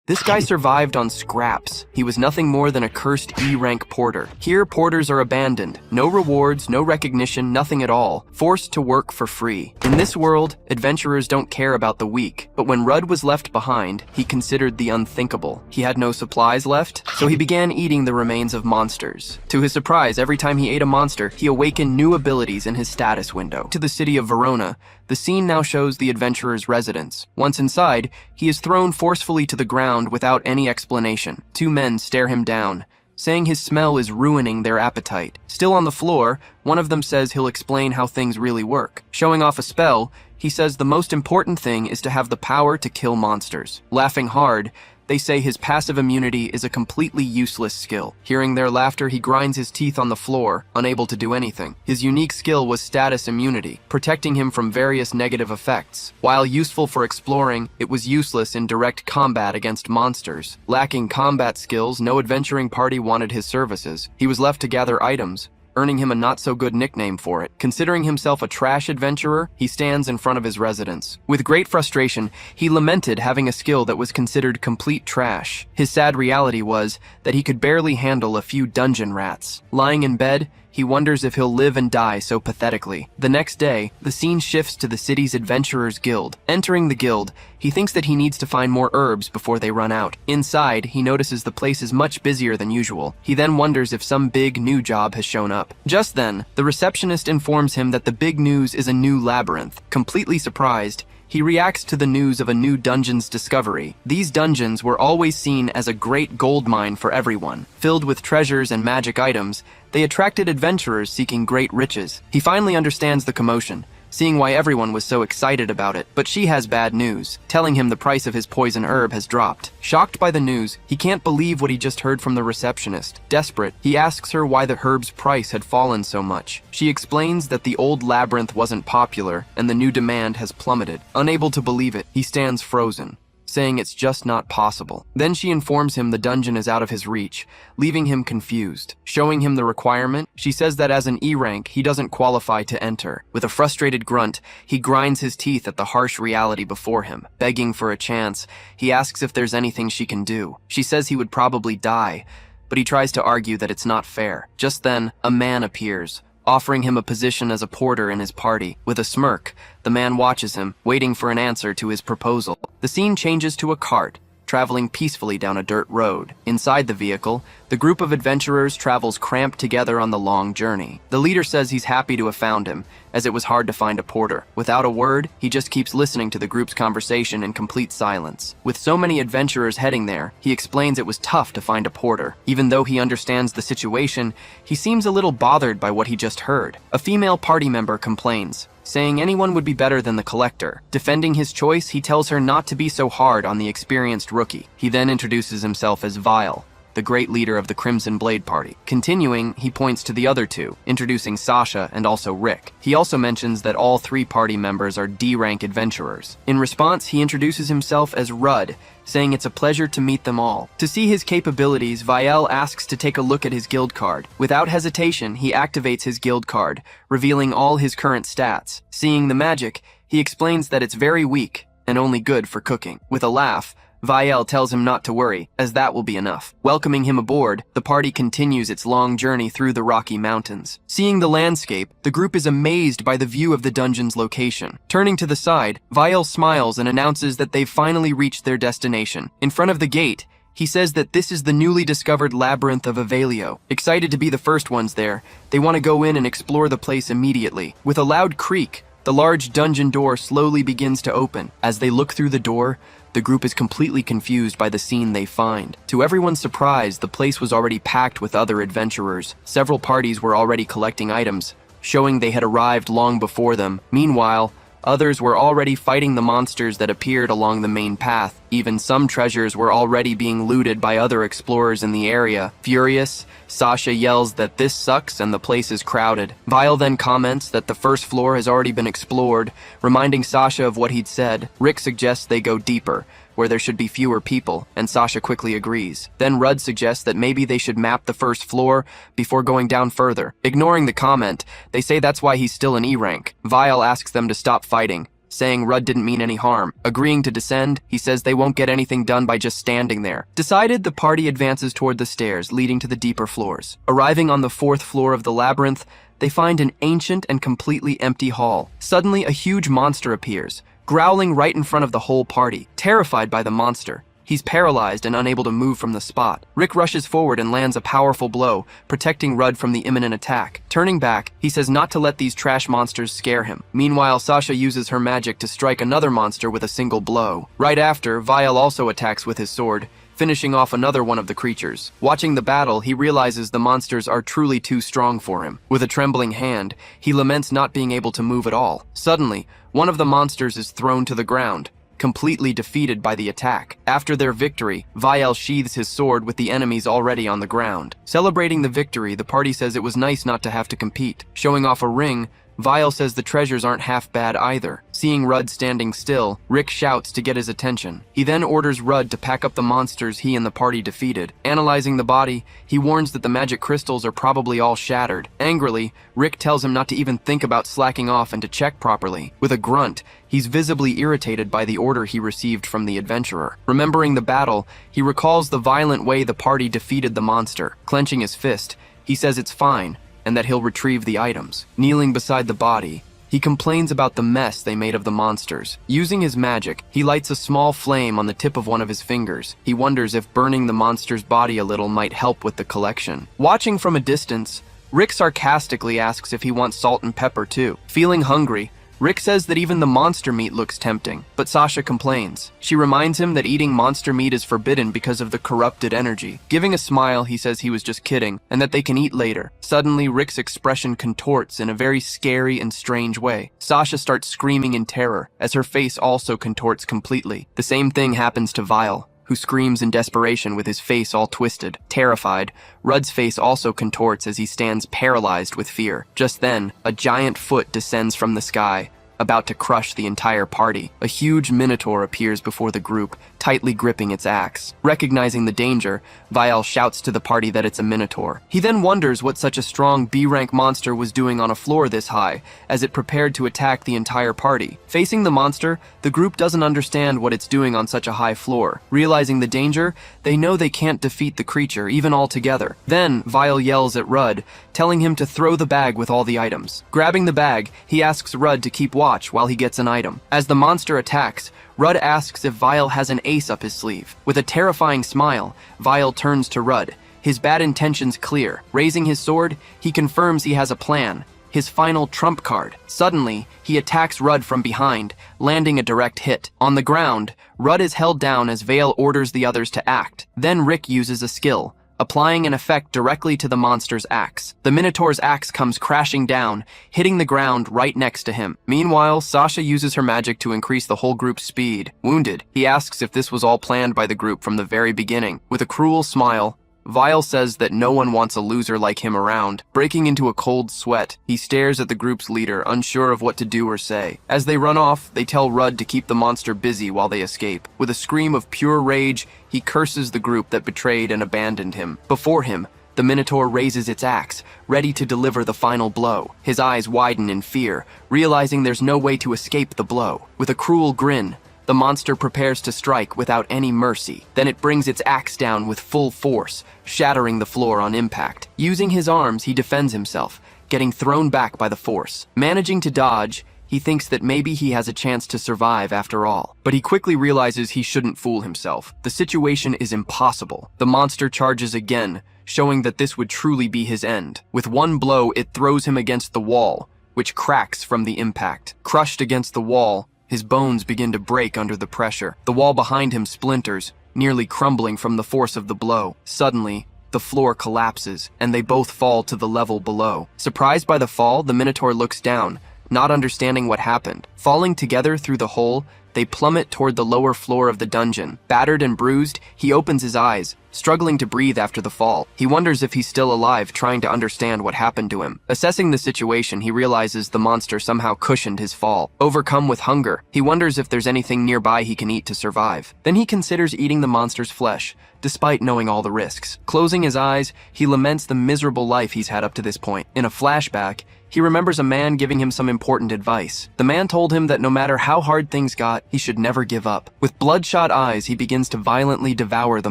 This guy survived on scraps. He was nothing more than a cursed E-rank porter. Here, porters are abandoned. No rewards, no recognition, nothing at all. Forced to work for free. In this world, adventurers don't care about the weak. But when Rudd was left behind, he considered the unthinkable. He had no supplies left, so he began eating the remains of monsters. To his surprise, every time he ate a monster, he awakened new abilities in his status window. To the city of Verona, the scene now shows the adventurer's residence. Once inside, he is thrown forcefully to the ground without any explanation. Two men stare him down, saying his smell is ruining their appetite. Still on the floor, one of them says he'll explain how things really work. Showing off a spell, he says the most important thing is to have the power to kill monsters. Laughing hard, they say his passive immunity is a completely useless skill. Hearing their laughter, he grinds his teeth on the floor, unable to do anything. His unique skill was status immunity, protecting him from various negative effects. While useful for exploring, it was useless in direct combat against monsters. Lacking combat skills, no adventuring party wanted his services. He was left to gather items, earning him a not-so-good nickname for it. Considering himself a trash adventurer, he stands in front of his residence. With great frustration, he lamented having a skill that was considered complete trash. His sad reality was that he could barely handle a few dungeon rats. Lying in bed, he wonders if he'll live and die so pathetically. The next day, the scene shifts to the city's Adventurers Guild. Entering the guild, he thinks that he needs to find more herbs before they run out. Inside, he notices the place is much busier than usual. He then wonders if some big new job has shown up. Just then, the receptionist informs him that the big news is a new labyrinth. Completely surprised, he reacts to the news of a new dungeon's discovery. These dungeons were always seen as a great gold mine for everyone. Filled with treasures and magic items, they attracted adventurers seeking great riches. He finally understands the commotion, seeing why everyone was so excited about it. But she has bad news, telling him the price of his poison herb has dropped. Shocked by the news, he can't believe what he just heard from the receptionist. Desperate, he asks her why the herb's price had fallen so much. She explains that the old labyrinth wasn't popular and the new demand has plummeted. Unable to believe it, he stands frozen, saying it's just not possible. Then she informs him the dungeon is out of his reach, leaving him confused. Showing him the requirement, she says that as an E-rank, he doesn't qualify to enter. With a frustrated grunt, he grinds his teeth at the harsh reality before him. Begging for a chance, he asks if there's anything she can do. She says he would probably die, but he tries to argue that it's not fair. Just then, a man appears, offering him a position as a porter in his party. With a smirk, the man watches him, waiting for an answer to his proposal. The scene changes to a cart, traveling peacefully down a dirt road. Inside the vehicle, the group of adventurers travels cramped together on the long journey. The leader says he's happy to have found him, as it was hard to find a porter. Without a word, he just keeps listening to the group's conversation in complete silence. With so many adventurers heading there, he explains it was tough to find a porter. Even though he understands the situation, he seems a little bothered by what he just heard. A female party member complains, saying anyone would be better than the collector. Defending his choice, he tells her not to be so hard on the experienced rookie. He then introduces himself as Vile, the great leader of the Crimson Blade Party. Continuing, he points to the other two, introducing Sasha and also Rick. He also mentions that all three party members are D-rank adventurers. In response, he introduces himself as Rudd, saying it's a pleasure to meet them all. To see his capabilities, Vielle asks to take a look at his guild card. Without hesitation, he activates his guild card, revealing all his current stats. Seeing the magic, he explains that it's very weak and only good for cooking. With a laugh, Vielle tells him not to worry, as that will be enough. Welcoming him aboard, the party continues its long journey through the Rocky Mountains. Seeing the landscape, the group is amazed by the view of the dungeon's location. Turning to the side, Vielle smiles and announces that they've finally reached their destination. In front of the gate, he says that this is the newly discovered Labyrinth of Avalio. Excited to be the first ones there, they want to go in and explore the place immediately. With a loud creak, the large dungeon door slowly begins to open. As they look through the door, the group is completely confused by the scene they find. To everyone's surprise, the place was already packed with other adventurers. Several parties were already collecting items, showing they had arrived long before them. Meanwhile, others were already fighting the monsters that appeared along the main path. Even some treasures were already being looted by other explorers in the area. Furious, Sasha yells that this sucks and the place is crowded. Vile then comments that the first floor has already been explored, reminding Sasha of what he'd said. Rick suggests they go deeper, where there should be fewer people, and Sasha quickly agrees. Then Rudd suggests that maybe they should map the first floor before going down further. Ignoring the comment, they say that's why he's still an E-rank. Vile asks them to stop fighting, saying Rudd didn't mean any harm. Agreeing to descend, he says they won't get anything done by just standing there. Decided, the party advances toward the stairs leading to the deeper floors. Arriving on the 4th floor of the labyrinth, they find an ancient and completely empty hall. Suddenly, a huge monster appears, growling right in front of the whole party. Terrified by the monster, he's paralyzed and unable to move from the spot. Rick rushes forward and lands a powerful blow, protecting Rudd from the imminent attack. Turning back, he says not to let these trash monsters scare him. Meanwhile, Sasha uses her magic to strike another monster with a single blow. Right after, Vial also attacks with his sword, finishing off another one of the creatures. Watching the battle, he realizes the monsters are truly too strong for him. With a trembling hand, he laments not being able to move at all. Suddenly, one of the monsters is thrown to the ground, completely defeated by the attack. After their victory, Vial sheathes his sword with the enemies already on the ground. Celebrating the victory, the party says it was nice not to have to compete. Showing off a ring, Vial says the treasures aren't half bad either. Seeing Rudd standing still, Rick shouts to get his attention. He then orders Rudd to pack up the monsters he and the party defeated. Analyzing the body, he warns that the magic crystals are probably all shattered. Angrily, Rick tells him not to even think about slacking off and to check properly. With a grunt, he's visibly irritated by the order he received from the adventurer. Remembering the battle, he recalls the violent way the party defeated the monster. Clenching his fist, he says it's fine, and that he'll retrieve the items. Kneeling beside the body, he complains about the mess they made of the monsters. Using his magic, he lights a small flame on the tip of one of his fingers. He wonders if burning the monster's body a little might help with the collection. Watching from a distance, Rick sarcastically asks if he wants salt and pepper too. Feeling hungry, Rick says that even the monster meat looks tempting, but Sasha complains. She reminds him that eating monster meat is forbidden because of the corrupted energy. Giving a smile, he says he was just kidding, and that they can eat later. Suddenly, Rick's expression contorts in a very scary and strange way. Sasha starts screaming in terror, as her face also contorts completely. The same thing happens to Vial, who screams in desperation with his face all twisted. Terrified, Rudd's face also contorts as he stands paralyzed with fear. Just then, a giant foot descends from the sky, about to crush the entire party. A huge minotaur appears before the group, tightly gripping its axe. Recognizing the danger, Vial shouts to the party that it's a minotaur. He then wonders what such a strong B-rank monster was doing on a floor this high, as it prepared to attack the entire party. Facing the monster, the group doesn't understand what it's doing on such a high floor. Realizing the danger, they know they can't defeat the creature, even all together. Then, Vial yells at Rudd, telling him to throw the bag with all the items. Grabbing the bag, he asks Rudd to keep watch while he gets an item. As the monster attacks, Rudd asks if Vial has an ace up his sleeve. With a terrifying smile, Vial turns to Rudd, his bad intentions clear. Raising his sword, he confirms he has a plan, his final trump card. Suddenly, he attacks Rudd from behind, landing a direct hit. On the ground, Rudd is held down as Vale orders the others to act. Then Rick uses a skill, applying an effect directly to the monster's axe. The Minotaur's axe comes crashing down, hitting the ground right next to him. Meanwhile, Sasha uses her magic to increase the whole group's speed. Wounded, he asks if this was all planned by the group from the very beginning. With a cruel smile, Vial says that no one wants a loser like him around. Breaking into a cold sweat, he stares at the group's leader, unsure of what to do or say. As they run off, they tell Rudd to keep the monster busy while they escape. With a scream of pure rage, he curses the group that betrayed and abandoned him. Before him, the Minotaur raises its axe, ready to deliver the final blow. His eyes widen in fear, realizing there's no way to escape the blow. With a cruel grin, the monster prepares to strike without any mercy. Then it brings its axe down with full force, shattering the floor on impact. Using his arms, he defends himself, getting thrown back by the force. Managing to dodge, he thinks that maybe he has a chance to survive after all. But he quickly realizes he shouldn't fool himself. The situation is impossible. The monster charges again, showing that this would truly be his end. With one blow, it throws him against the wall, which cracks from the impact. Crushed against the wall, his bones begin to break under the pressure. The wall behind him splinters, nearly crumbling from the force of the blow. Suddenly, the floor collapses, and they both fall to the level below. Surprised by the fall, the Minotaur looks down, not understanding what happened. Falling together through the hole, they plummet toward the lower floor of the dungeon. Battered and bruised, he opens his eyes, struggling to breathe after the fall. He wonders if he's still alive, trying to understand what happened to him. Assessing the situation, he realizes the monster somehow cushioned his fall. Overcome with hunger, he wonders if there's anything nearby he can eat to survive. Then he considers eating the monster's flesh, despite knowing all the risks. Closing his eyes, he laments the miserable life he's had up to this point. In a flashback, he remembers a man giving him some important advice. The man told him that no matter how hard things got, he should never give up. With bloodshot eyes, he begins to violently devour the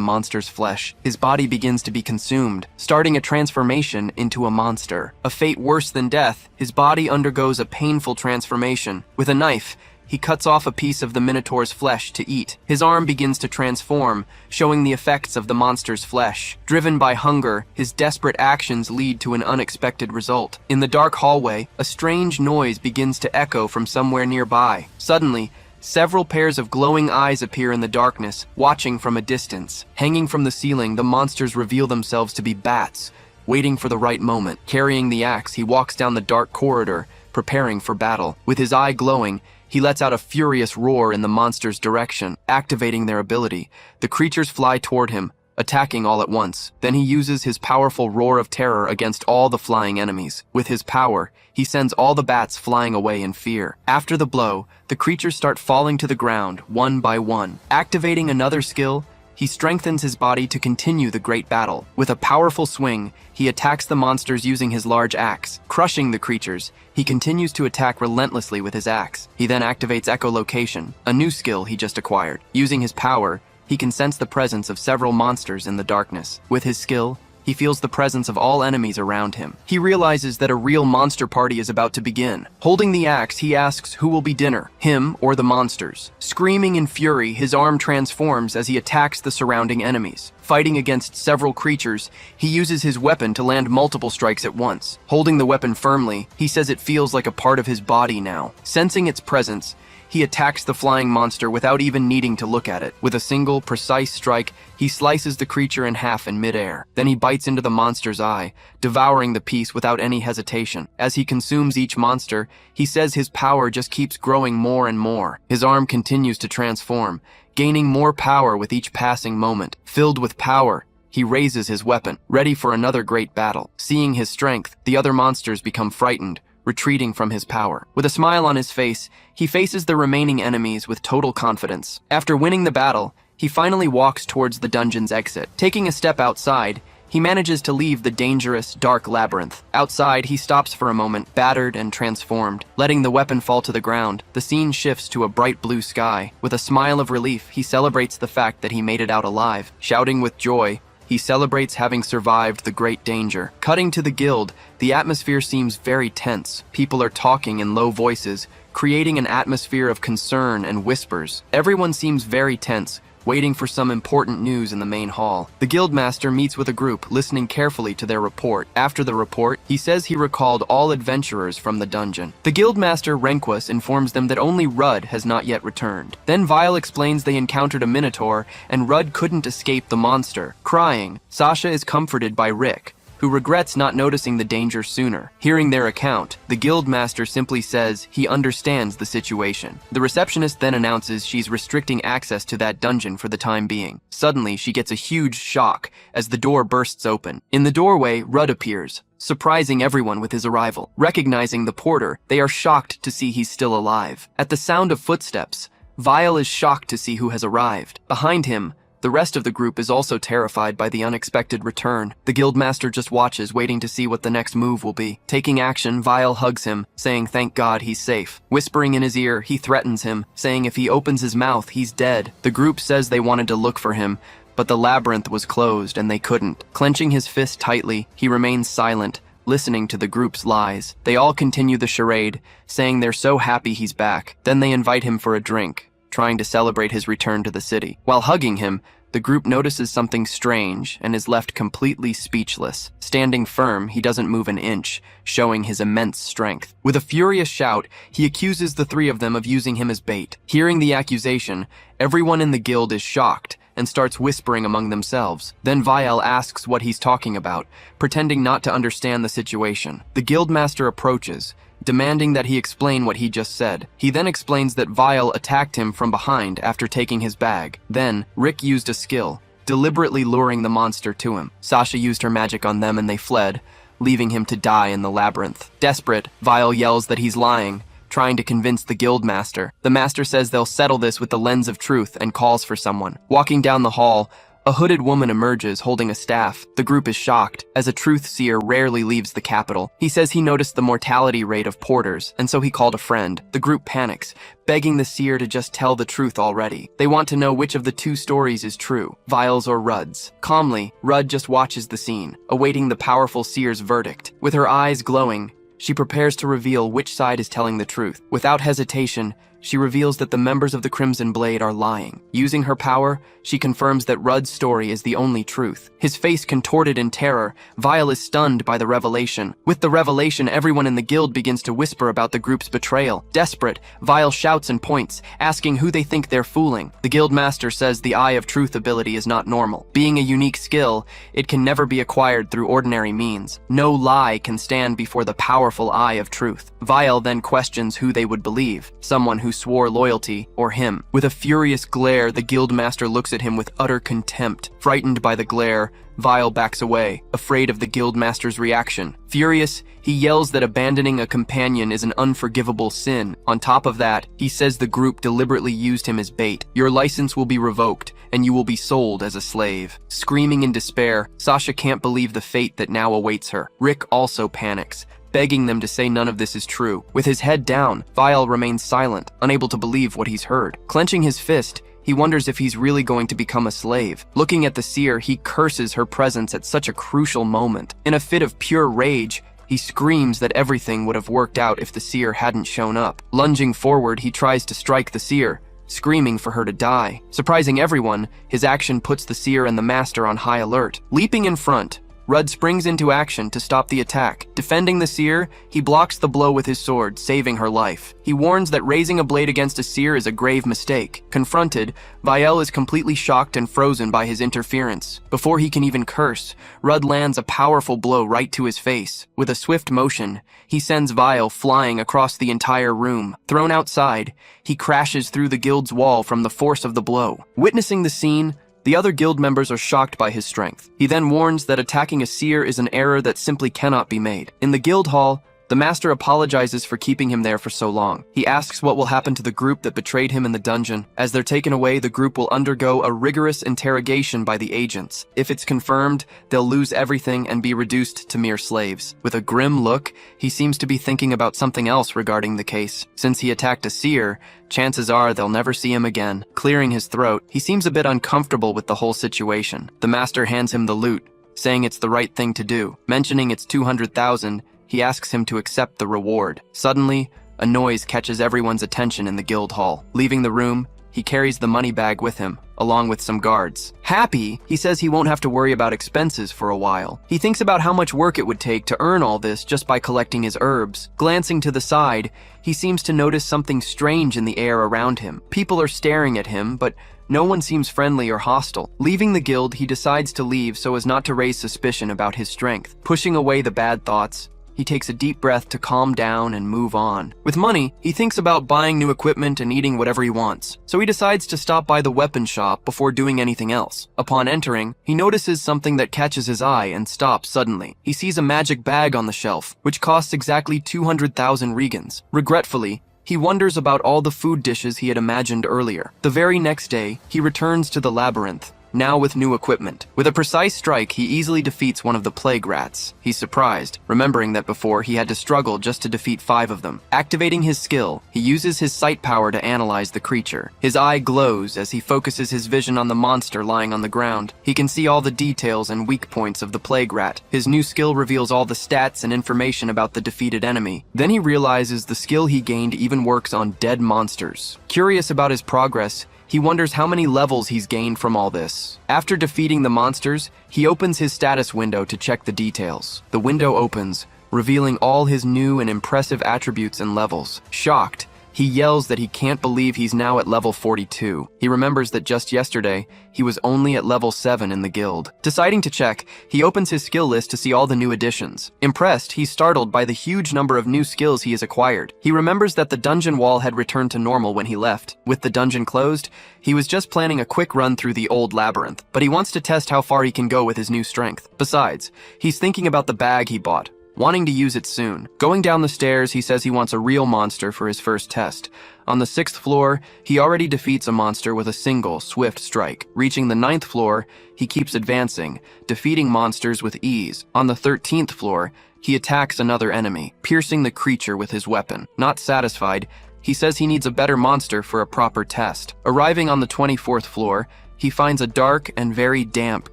monster's flesh. His body begins to be consumed, starting a transformation into a monster. A fate worse than death, his body undergoes a painful transformation. With a knife, he cuts off a piece of the Minotaur's flesh to eat. His arm begins to transform, showing the effects of the monster's flesh. Driven by hunger, his desperate actions lead to an unexpected result. In the dark hallway, a strange noise begins to echo from somewhere nearby. Suddenly, several pairs of glowing eyes appear in the darkness, watching from a distance. Hanging from the ceiling, the monsters reveal themselves to be bats, waiting for the right moment. Carrying the axe, he walks down the dark corridor, preparing for battle. With his eye glowing, he lets out a furious roar in the monster's direction, activating their ability. The creatures fly toward him, attacking all at once. Then he uses his powerful roar of terror against all the flying enemies. With his power, he sends all the bats flying away in fear. After the blow, the creatures start falling to the ground, one by one. Activating another skill, he strengthens his body to continue the great battle. With a powerful swing, he attacks the monsters using his large axe. Crushing the creatures, he continues to attack relentlessly with his axe. He then activates echolocation, a new skill he just acquired. Using his power, he can sense the presence of several monsters in the darkness. With his skill, he feels the presence of all enemies around him. He realizes that a real monster party is about to begin. Holding the axe, he asks who will be dinner, him or the monsters. Screaming in fury, his arm transforms as he attacks the surrounding enemies. Fighting against several creatures, he uses his weapon to land multiple strikes at once. Holding the weapon firmly, he says it feels like a part of his body now. Sensing its presence, he attacks the flying monster without even needing to look at it. With a single, precise strike, he slices the creature in half in midair. Then he bites into the monster's eye, devouring the piece without any hesitation. As he consumes each monster, he says his power just keeps growing more and more. His arm continues to transform, gaining more power with each passing moment. Filled with power, he raises his weapon, ready for another great battle. Seeing his strength, the other monsters become frightened, retreating from his power. With a smile on his face, he faces the remaining enemies with total confidence. After winning the battle, he finally walks towards the dungeon's exit. Taking a step outside, he manages to leave the dangerous, dark labyrinth. Outside, he stops for a moment, battered and transformed. Letting the weapon fall to the ground, the scene shifts to a bright blue sky. With a smile of relief, he celebrates the fact that he made it out alive. Shouting with joy, he celebrates having survived the great danger. Cutting to the guild, the atmosphere seems very tense. People are talking in low voices, creating an atmosphere of concern and whispers. Everyone seems very tense, waiting for some important news in the main hall. The guildmaster meets with a group, listening carefully to their report. After the report, he says he recalled all adventurers from the dungeon. The guildmaster Renquus informs them that only Rudd has not yet returned. Then Vile explains they encountered a minotaur and Rudd couldn't escape the monster. Crying, Sasha is comforted by Rick, who regrets not noticing the danger sooner. Hearing their account, the guildmaster simply says he understands the situation. The receptionist then announces she's restricting access to that dungeon for the time being. Suddenly, she gets a huge shock as the door bursts open. In the doorway, Rudd appears, surprising everyone with his arrival. Recognizing the porter, they are shocked to see he's still alive. At the sound of footsteps, Vile is shocked to see who has arrived. Behind him, the rest of the group is also terrified by the unexpected return. The guildmaster just watches, waiting to see what the next move will be. Taking action, Vile hugs him, saying thank God he's safe. Whispering in his ear, he threatens him, saying if he opens his mouth, he's dead. The group says they wanted to look for him, but the labyrinth was closed and they couldn't. Clenching his fist tightly, he remains silent, listening to the group's lies. They all continue the charade, saying they're so happy he's back. Then they invite him for a drink, trying to celebrate his return to the city. While hugging him, the group notices something strange and is left completely speechless. Standing firm, he doesn't move an inch, showing his immense strength. With a furious shout, he accuses the three of them of using him as bait. Hearing the accusation, everyone in the guild is shocked and starts whispering among themselves. Then Vile asks what he's talking about, pretending not to understand the situation. The guildmaster approaches, demanding that he explain what he just said. He then explains that Vile attacked him from behind after taking his bag. Then, Rick used a skill, deliberately luring the monster to him. Sasha used her magic on them and they fled, leaving him to die in the labyrinth. Desperate, Vile yells that he's lying, trying to convince the guildmaster. The master says they'll settle this with the lens of truth and calls for someone. Walking down the hall, A hooded woman emerges, holding a staff. The group is shocked, as a truth seer rarely leaves the capital. He says he noticed the mortality rate of porters, and so he called a friend. The group panics, begging the seer to just tell the truth already. They want to know which of the two stories is true, Vile's or Rudd's. Calmly, Rudd just watches the scene, awaiting the powerful seer's verdict. With her eyes glowing, she prepares to reveal which side is telling the truth. Without hesitation, she reveals that the members of the Crimson Blade are lying. Using her power, she confirms that Rudd's story is the only truth. His face contorted in terror, Vile is stunned by the revelation. With the revelation, everyone in the guild begins to whisper about the group's betrayal. Desperate, Vile shouts and points, asking who they think they're fooling. The guild master says the Eye of Truth ability is not normal. Being a unique skill, it can never be acquired through ordinary means. No lie can stand before the powerful Eye of Truth. Vile then questions who they would believe, someone who swore loyalty, or him. With a furious glare, the guildmaster looks at him with utter contempt. Frightened by the glare, Vile backs away, afraid of the guildmaster's reaction. Furious, he yells that abandoning a companion is an unforgivable sin. On top of that, he says the group deliberately used him as bait. Your license will be revoked, and you will be sold as a slave. Screaming in despair, Sasha can't believe the fate that now awaits her. Rick also panics, begging them to say none of this is true. With his head down, Vile remains silent, unable to believe what he's heard. Clenching his fist, he wonders if he's really going to become a slave. Looking at the seer, he curses her presence at such a crucial moment. In a fit of pure rage, he screams that everything would have worked out if the seer hadn't shown up. Lunging forward, he tries to strike the seer, screaming for her to die. Surprising everyone, his action puts the seer and the master on high alert. Leaping in front, Rudd springs into action to stop the attack. Defending the seer, he blocks the blow with his sword, saving her life. He warns that raising a blade against a seer is a grave mistake. Confronted, Vile is completely shocked and frozen by his interference. Before he can even curse, Rudd lands a powerful blow right to his face. With a swift motion, he sends Vile flying across the entire room. Thrown outside, he crashes through the guild's wall from the force of the blow. Witnessing the scene, the other guild members are shocked by his strength. He then warns that attacking a seer is an error that simply cannot be made. In the guild hall, the master apologizes for keeping him there for so long. He asks what will happen to the group that betrayed him in the dungeon. As they're taken away, the group will undergo a rigorous interrogation by the agents. If it's confirmed, they'll lose everything and be reduced to mere slaves. With a grim look, he seems to be thinking about something else regarding the case. Since he attacked a seer, chances are they'll never see him again. Clearing his throat, he seems a bit uncomfortable with the whole situation. The master hands him the loot, saying it's the right thing to do. Mentioning it's 200,000, he asks him to accept the reward. Suddenly, a noise catches everyone's attention in the guild hall. Leaving the room, he carries the money bag with him, along with some guards. Happy, he says he won't have to worry about expenses for a while. He thinks about how much work it would take to earn all this just by collecting his herbs. Glancing to the side, he seems to notice something strange in the air around him. People are staring at him, but no one seems friendly or hostile. Leaving the guild, he decides to leave so as not to raise suspicion about his strength. Pushing away the bad thoughts, he takes a deep breath to calm down and move on. With money, he thinks about buying new equipment and eating whatever he wants, so he decides to stop by the weapon shop before doing anything else. Upon entering, he notices something that catches his eye and stops suddenly. He sees a magic bag on the shelf, which costs exactly 200,000 regans. Regretfully, he wonders about all the food dishes he had imagined earlier. The very next day, he returns to the labyrinth, now with new equipment. With a precise strike, he easily defeats one of the plague rats. He's surprised, remembering that before he had to struggle just to defeat 5 of them. Activating his skill, he uses his sight power to analyze the creature. His eye glows as he focuses his vision on the monster lying on the ground. He can see all the details and weak points of the plague rat. His new skill reveals all the stats and information about the defeated enemy. Then he realizes the skill he gained even works on dead monsters. Curious about his progress, he wonders how many levels he's gained from all this. After defeating the monsters, he opens his status window to check the details. The window opens, revealing all his new and impressive attributes and levels. Shocked, he yells that he can't believe he's now at level 42. He remembers that just yesterday, he was only at level 7 in the guild. Deciding to check, he opens his skill list to see all the new additions. Impressed, he's startled by the huge number of new skills he has acquired. He remembers that the dungeon wall had returned to normal when he left. With the dungeon closed, he was just planning a quick run through the old labyrinth, but he wants to test how far he can go with his new strength. Besides, he's thinking about the bag he bought. wanting to use it soon. Going down the stairs, he says he wants a real monster for his first test. On the 6th floor, he already defeats a monster with a single, swift strike. Reaching the 9th floor, he keeps advancing, defeating monsters with ease. On the 13th floor, he attacks another enemy, piercing the creature with his weapon. Not satisfied, he says he needs a better monster for a proper test. Arriving on the 24th floor, he finds a dark and very damp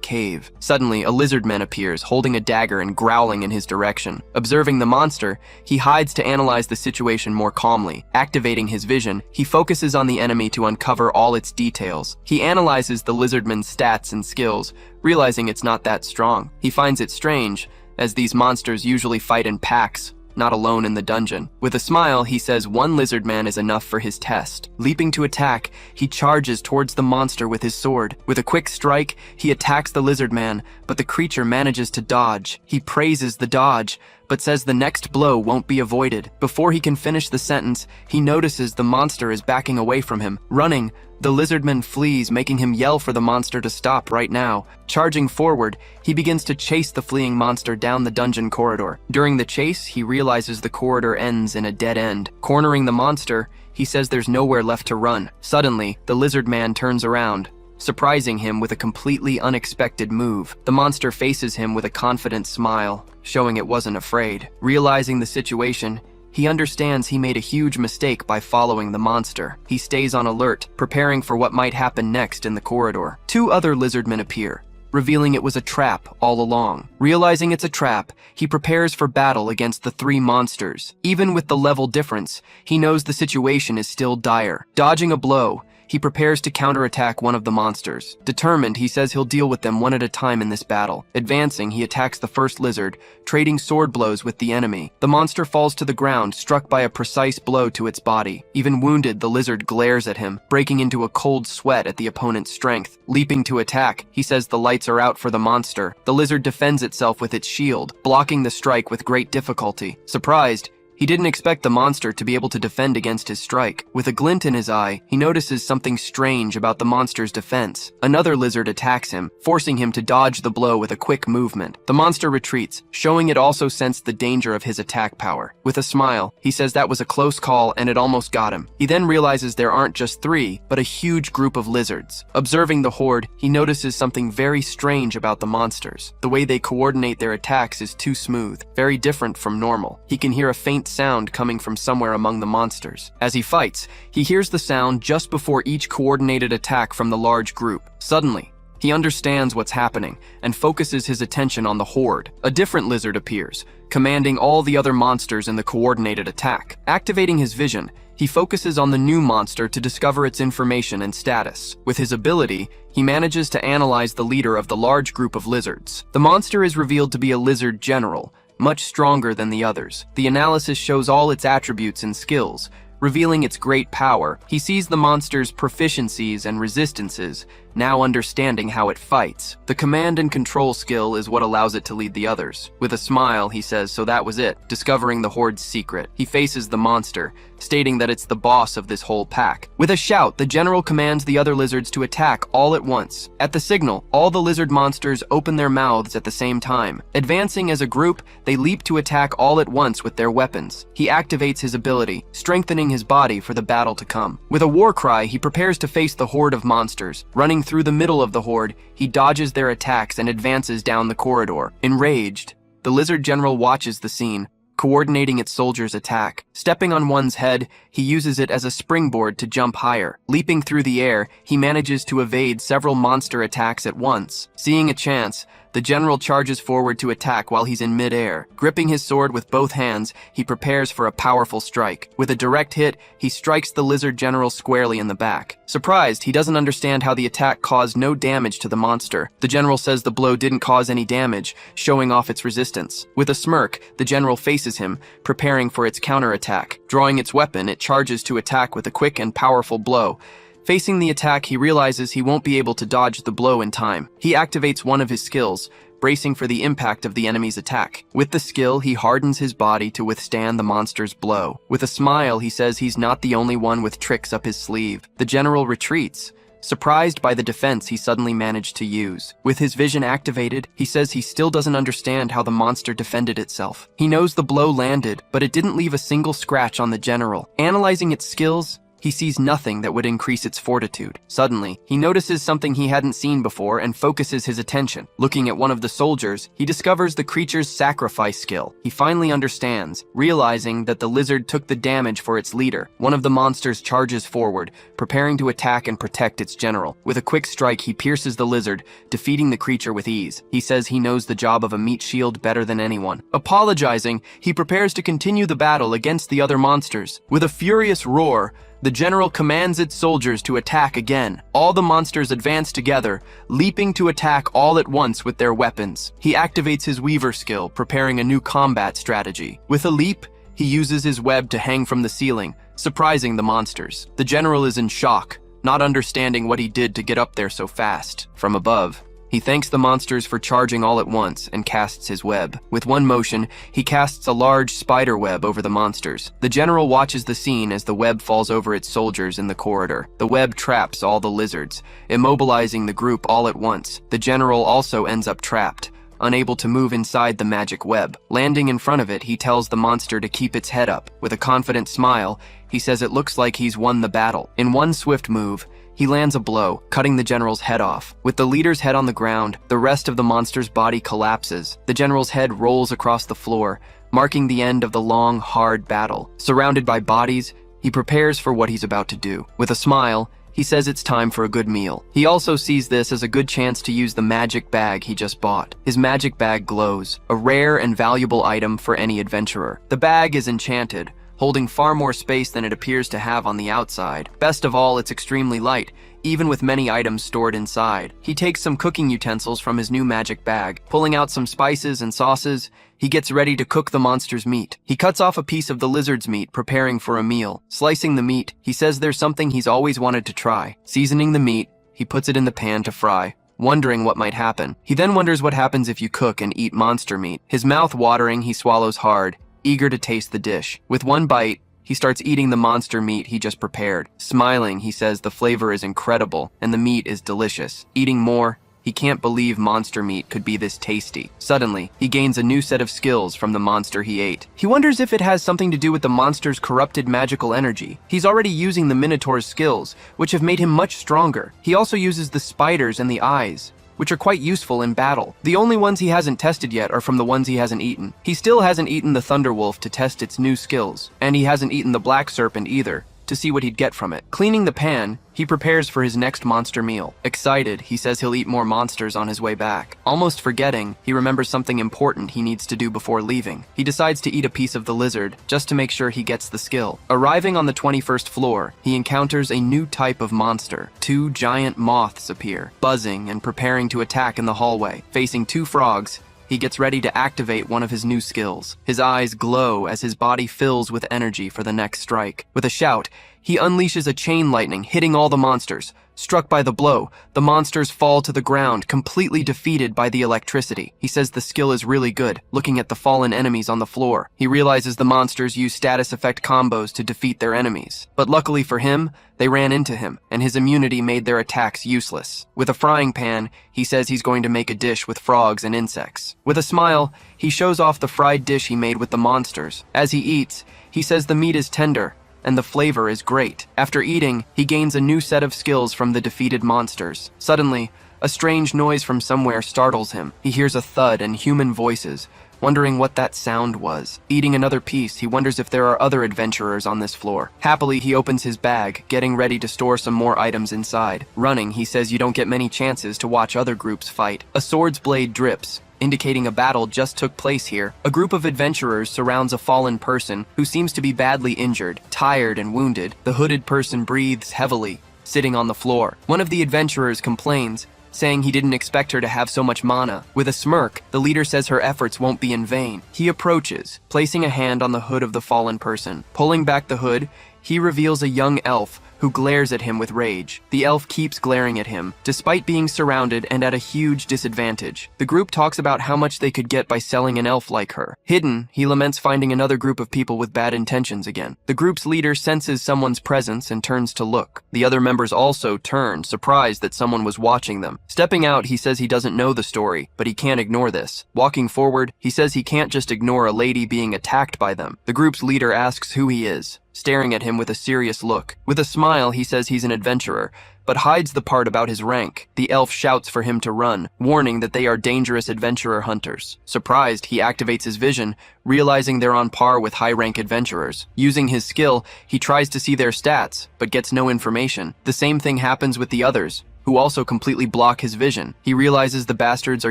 cave. Suddenly, a lizardman appears, holding a dagger and growling in his direction. Observing the monster, he hides to analyze the situation more calmly. Activating his vision, he focuses on the enemy to uncover all its details. He analyzes the lizardman's stats and skills, realizing it's not that strong. He finds it strange, as these monsters usually fight in packs, not alone in the dungeon. With a smile, he says one lizardman is enough for his test. Leaping to attack, he charges towards the monster with his sword. With a quick strike, he attacks the lizardman, but the creature manages to dodge. He praises the dodge, but says the next blow won't be avoided. Before he can finish the sentence, he notices the monster is backing away from him. Running, the lizardman flees, making him yell for the monster to stop right now. Charging forward, he begins to chase the fleeing monster down the dungeon corridor. During the chase, he realizes the corridor ends in a dead end. Cornering the monster, he says there's nowhere left to run. Suddenly, the lizard man turns around, surprising him with a completely unexpected move. The monster faces him with a confident smile, showing it wasn't afraid. Realizing the situation, he understands he made a huge mistake by following the monster. He stays on alert, preparing for what might happen next in the corridor. 2 other lizardmen appear, revealing it was a trap all along. Realizing it's a trap, he prepares for battle against the 3 monsters. Even with the level difference, he knows the situation is still dire. Dodging a blow, he prepares to counterattack one of the monsters. Determined, he says he'll deal with them one at a time in this battle. Advancing, he attacks the first lizard, trading sword blows with the enemy. The monster falls to the ground, struck by a precise blow to its body. Even wounded, the lizard glares at him, breaking into a cold sweat at the opponent's strength. Leaping to attack, he says the lights are out for the monster. The lizard defends itself with its shield, blocking the strike with great difficulty. Surprised, he didn't expect the monster to be able to defend against his strike. With a glint in his eye, he notices something strange about the monster's defense. Another lizard attacks him, forcing him to dodge the blow with a quick movement. The monster retreats, showing it also sensed the danger of his attack power. With a smile, he says that was a close call and it almost got him. He then realizes there aren't just 3, but a huge group of lizards. Observing the horde, he notices something very strange about the monsters. The way they coordinate their attacks is too smooth, very different from normal. He can hear a faint sound coming from somewhere among the monsters. As he fights, he hears the sound just before each coordinated attack from the large group. Suddenly, he understands what's happening and focuses his attention on the horde. A different lizard appears, commanding all the other monsters in the coordinated attack. Activating his vision, he focuses on the new monster to discover its information and status. With his ability, he manages to analyze the leader of the large group of lizards. The monster is revealed to be a lizard general, much stronger than the others. The analysis shows all its attributes and skills, revealing its great power. He sees the monster's proficiencies and resistances, now understanding how it fights. The command and control skill is what allows it to lead the others. With a smile, he says, so that was it, discovering the horde's secret. He faces the monster, stating that it's the boss of this whole pack. With a shout, the general commands the other lizards to attack all at once. At the signal, all the lizard monsters open their mouths at the same time. Advancing as a group, they leap to attack all at once with their weapons. He activates his ability, strengthening his body for the battle to come. With a war cry, he prepares to face the horde of monsters. Running through the middle of the horde, he dodges their attacks and advances down the corridor. Enraged, the lizard general watches the scene, coordinating its soldiers' attack. Stepping on one's head, he uses it as a springboard to jump higher. Leaping through the air, he manages to evade several monster attacks at once. Seeing a chance, the general charges forward to attack while he's in mid-air. Gripping his sword with both hands, he prepares for a powerful strike. With a direct hit, he strikes the lizard general squarely in the back. Surprised, he doesn't understand how the attack caused no damage to the monster. The general says the blow didn't cause any damage, showing off its resistance. With a smirk, the general faces him, preparing for its counterattack. Drawing its weapon, it charges to attack with a quick and powerful blow. Facing the attack, he realizes he won't be able to dodge the blow in time. He activates one of his skills, bracing for the impact of the enemy's attack. With the skill, he hardens his body to withstand the monster's blow. With a smile, he says he's not the only one with tricks up his sleeve. The general retreats, surprised by the defense he suddenly managed to use. With his vision activated, he says he still doesn't understand how the monster defended itself. He knows the blow landed, but it didn't leave a single scratch on the general. Analyzing its skills, he sees nothing that would increase its fortitude. Suddenly, he notices something he hadn't seen before and focuses his attention. Looking at one of the soldiers, he discovers the creature's sacrifice skill. He finally understands, realizing that the lizard took the damage for its leader. One of the monsters charges forward, preparing to attack and protect its general. With a quick strike, he pierces the lizard, defeating the creature with ease. He says he knows the job of a meat shield better than anyone. Apologizing, he prepares to continue the battle against the other monsters. With a furious roar, the general commands its soldiers to attack again. All the monsters advance together, leaping to attack all at once with their weapons. He activates his weaver skill, preparing a new combat strategy. With a leap, he uses his web to hang from the ceiling, surprising the monsters. The general is in shock, not understanding what he did to get up there so fast. From above, he thanks the monsters for charging all at once and casts his web. With one motion, he casts a large spider web over the monsters. The general watches the scene as the web falls over its soldiers in the corridor. The web traps all the lizards, immobilizing the group all at once. The general also ends up trapped, unable to move inside the magic web. Landing in front of it, he tells the monster to keep its head up. With a confident smile, he says it looks like he's won the battle. In one swift move, he lands a blow, cutting the general's head off. With the leader's head on the ground, the rest of the monster's body collapses. The general's head rolls across the floor, marking the end of the long, hard battle. Surrounded by bodies, he prepares for what he's about to do. With a smile, he says it's time for a good meal. He also sees this as a good chance to use the magic bag he just bought. His magic bag glows, a rare and valuable item for any adventurer. The bag is enchanted, holding far more space than it appears to have on the outside. Best of all, it's extremely light, even with many items stored inside. He takes some cooking utensils from his new magic bag. Pulling out some spices and sauces, he gets ready to cook the monster's meat. He cuts off a piece of the lizard's meat, preparing for a meal. Slicing the meat, he says there's something he's always wanted to try. Seasoning the meat, he puts it in the pan to fry, wondering what might happen. He then wonders what happens if you cook and eat monster meat. His mouth watering, he swallows hard, eager to taste the dish. With one bite, he starts eating the monster meat he just prepared. Smiling, he says the flavor is incredible and the meat is delicious. Eating more, he can't believe monster meat could be this tasty. Suddenly, he gains a new set of skills from the monster he ate. He wonders if it has something to do with the monster's corrupted magical energy. He's already using the Minotaur's skills, which have made him much stronger. He also uses the spiders and the eyes, which are quite useful in battle. The only ones he hasn't tested yet are from the ones he hasn't eaten. He still hasn't eaten the Thunderwolf to test its new skills, and he hasn't eaten the Black Serpent either, to see what he'd get from it. Cleaning the pan, he prepares for his next monster meal. Excited, he says he'll eat more monsters on his way back. Almost forgetting, he remembers something important he needs to do before leaving. He decides to eat a piece of the lizard, just to make sure he gets the skill. Arriving on the 21st floor, he encounters a new type of monster. Two giant moths appear, buzzing and preparing to attack in the hallway. Facing two frogs, he gets ready to activate one of his new skills. His eyes glow as his body fills with energy for the next strike. With a shout, he unleashes a chain lightning, hitting all the monsters. Struck by the blow, the monsters fall to the ground, completely defeated by the electricity. He says the skill is really good, looking at the fallen enemies on the floor. He realizes the monsters use status effect combos to defeat their enemies. But luckily for him, they ran into him, and his immunity made their attacks useless. With a frying pan, he says he's going to make a dish with frogs and insects. With a smile, he shows off the fried dish he made with the monsters. As he eats, he says the meat is tender, and the flavor is great. After eating, he gains a new set of skills from the defeated monsters. Suddenly, a strange noise from somewhere startles him. He hears a thud and human voices, wondering what that sound was. Eating another piece, he wonders if there are other adventurers on this floor. Happily, he opens his bag, getting ready to store some more items inside. Running, he says you don't get many chances to watch other groups fight. A sword's blade drips, indicating a battle just took place here. A group of adventurers surrounds a fallen person who seems to be badly injured. Tired and wounded, the hooded person breathes heavily, sitting on the floor. One of the adventurers complains, saying he didn't expect her to have so much mana. With a smirk, the leader says her efforts won't be in vain. He approaches, placing a hand on the hood of the fallen person. Pulling back the hood, he reveals a young elf who glares at him with rage. The elf keeps glaring at him, despite being surrounded and at a huge disadvantage. The group talks about how much they could get by selling an elf like her. Hidden, he laments finding another group of people with bad intentions again. The group's leader senses someone's presence and turns to look. The other members also turn, surprised that someone was watching them. Stepping out, he says he doesn't know the story, but he can't ignore this. Walking forward, he says he can't just ignore a lady being attacked by them. The group's leader asks who he is, staring at him with a serious look. With a smile, he says he's an adventurer, but hides the part about his rank. The elf shouts for him to run, warning that they are dangerous adventurer hunters. Surprised, he activates his vision, realizing they're on par with high-rank adventurers. Using his skill, he tries to see their stats, but gets no information. The same thing happens with the others, who also completely block his vision. He realizes the bastards are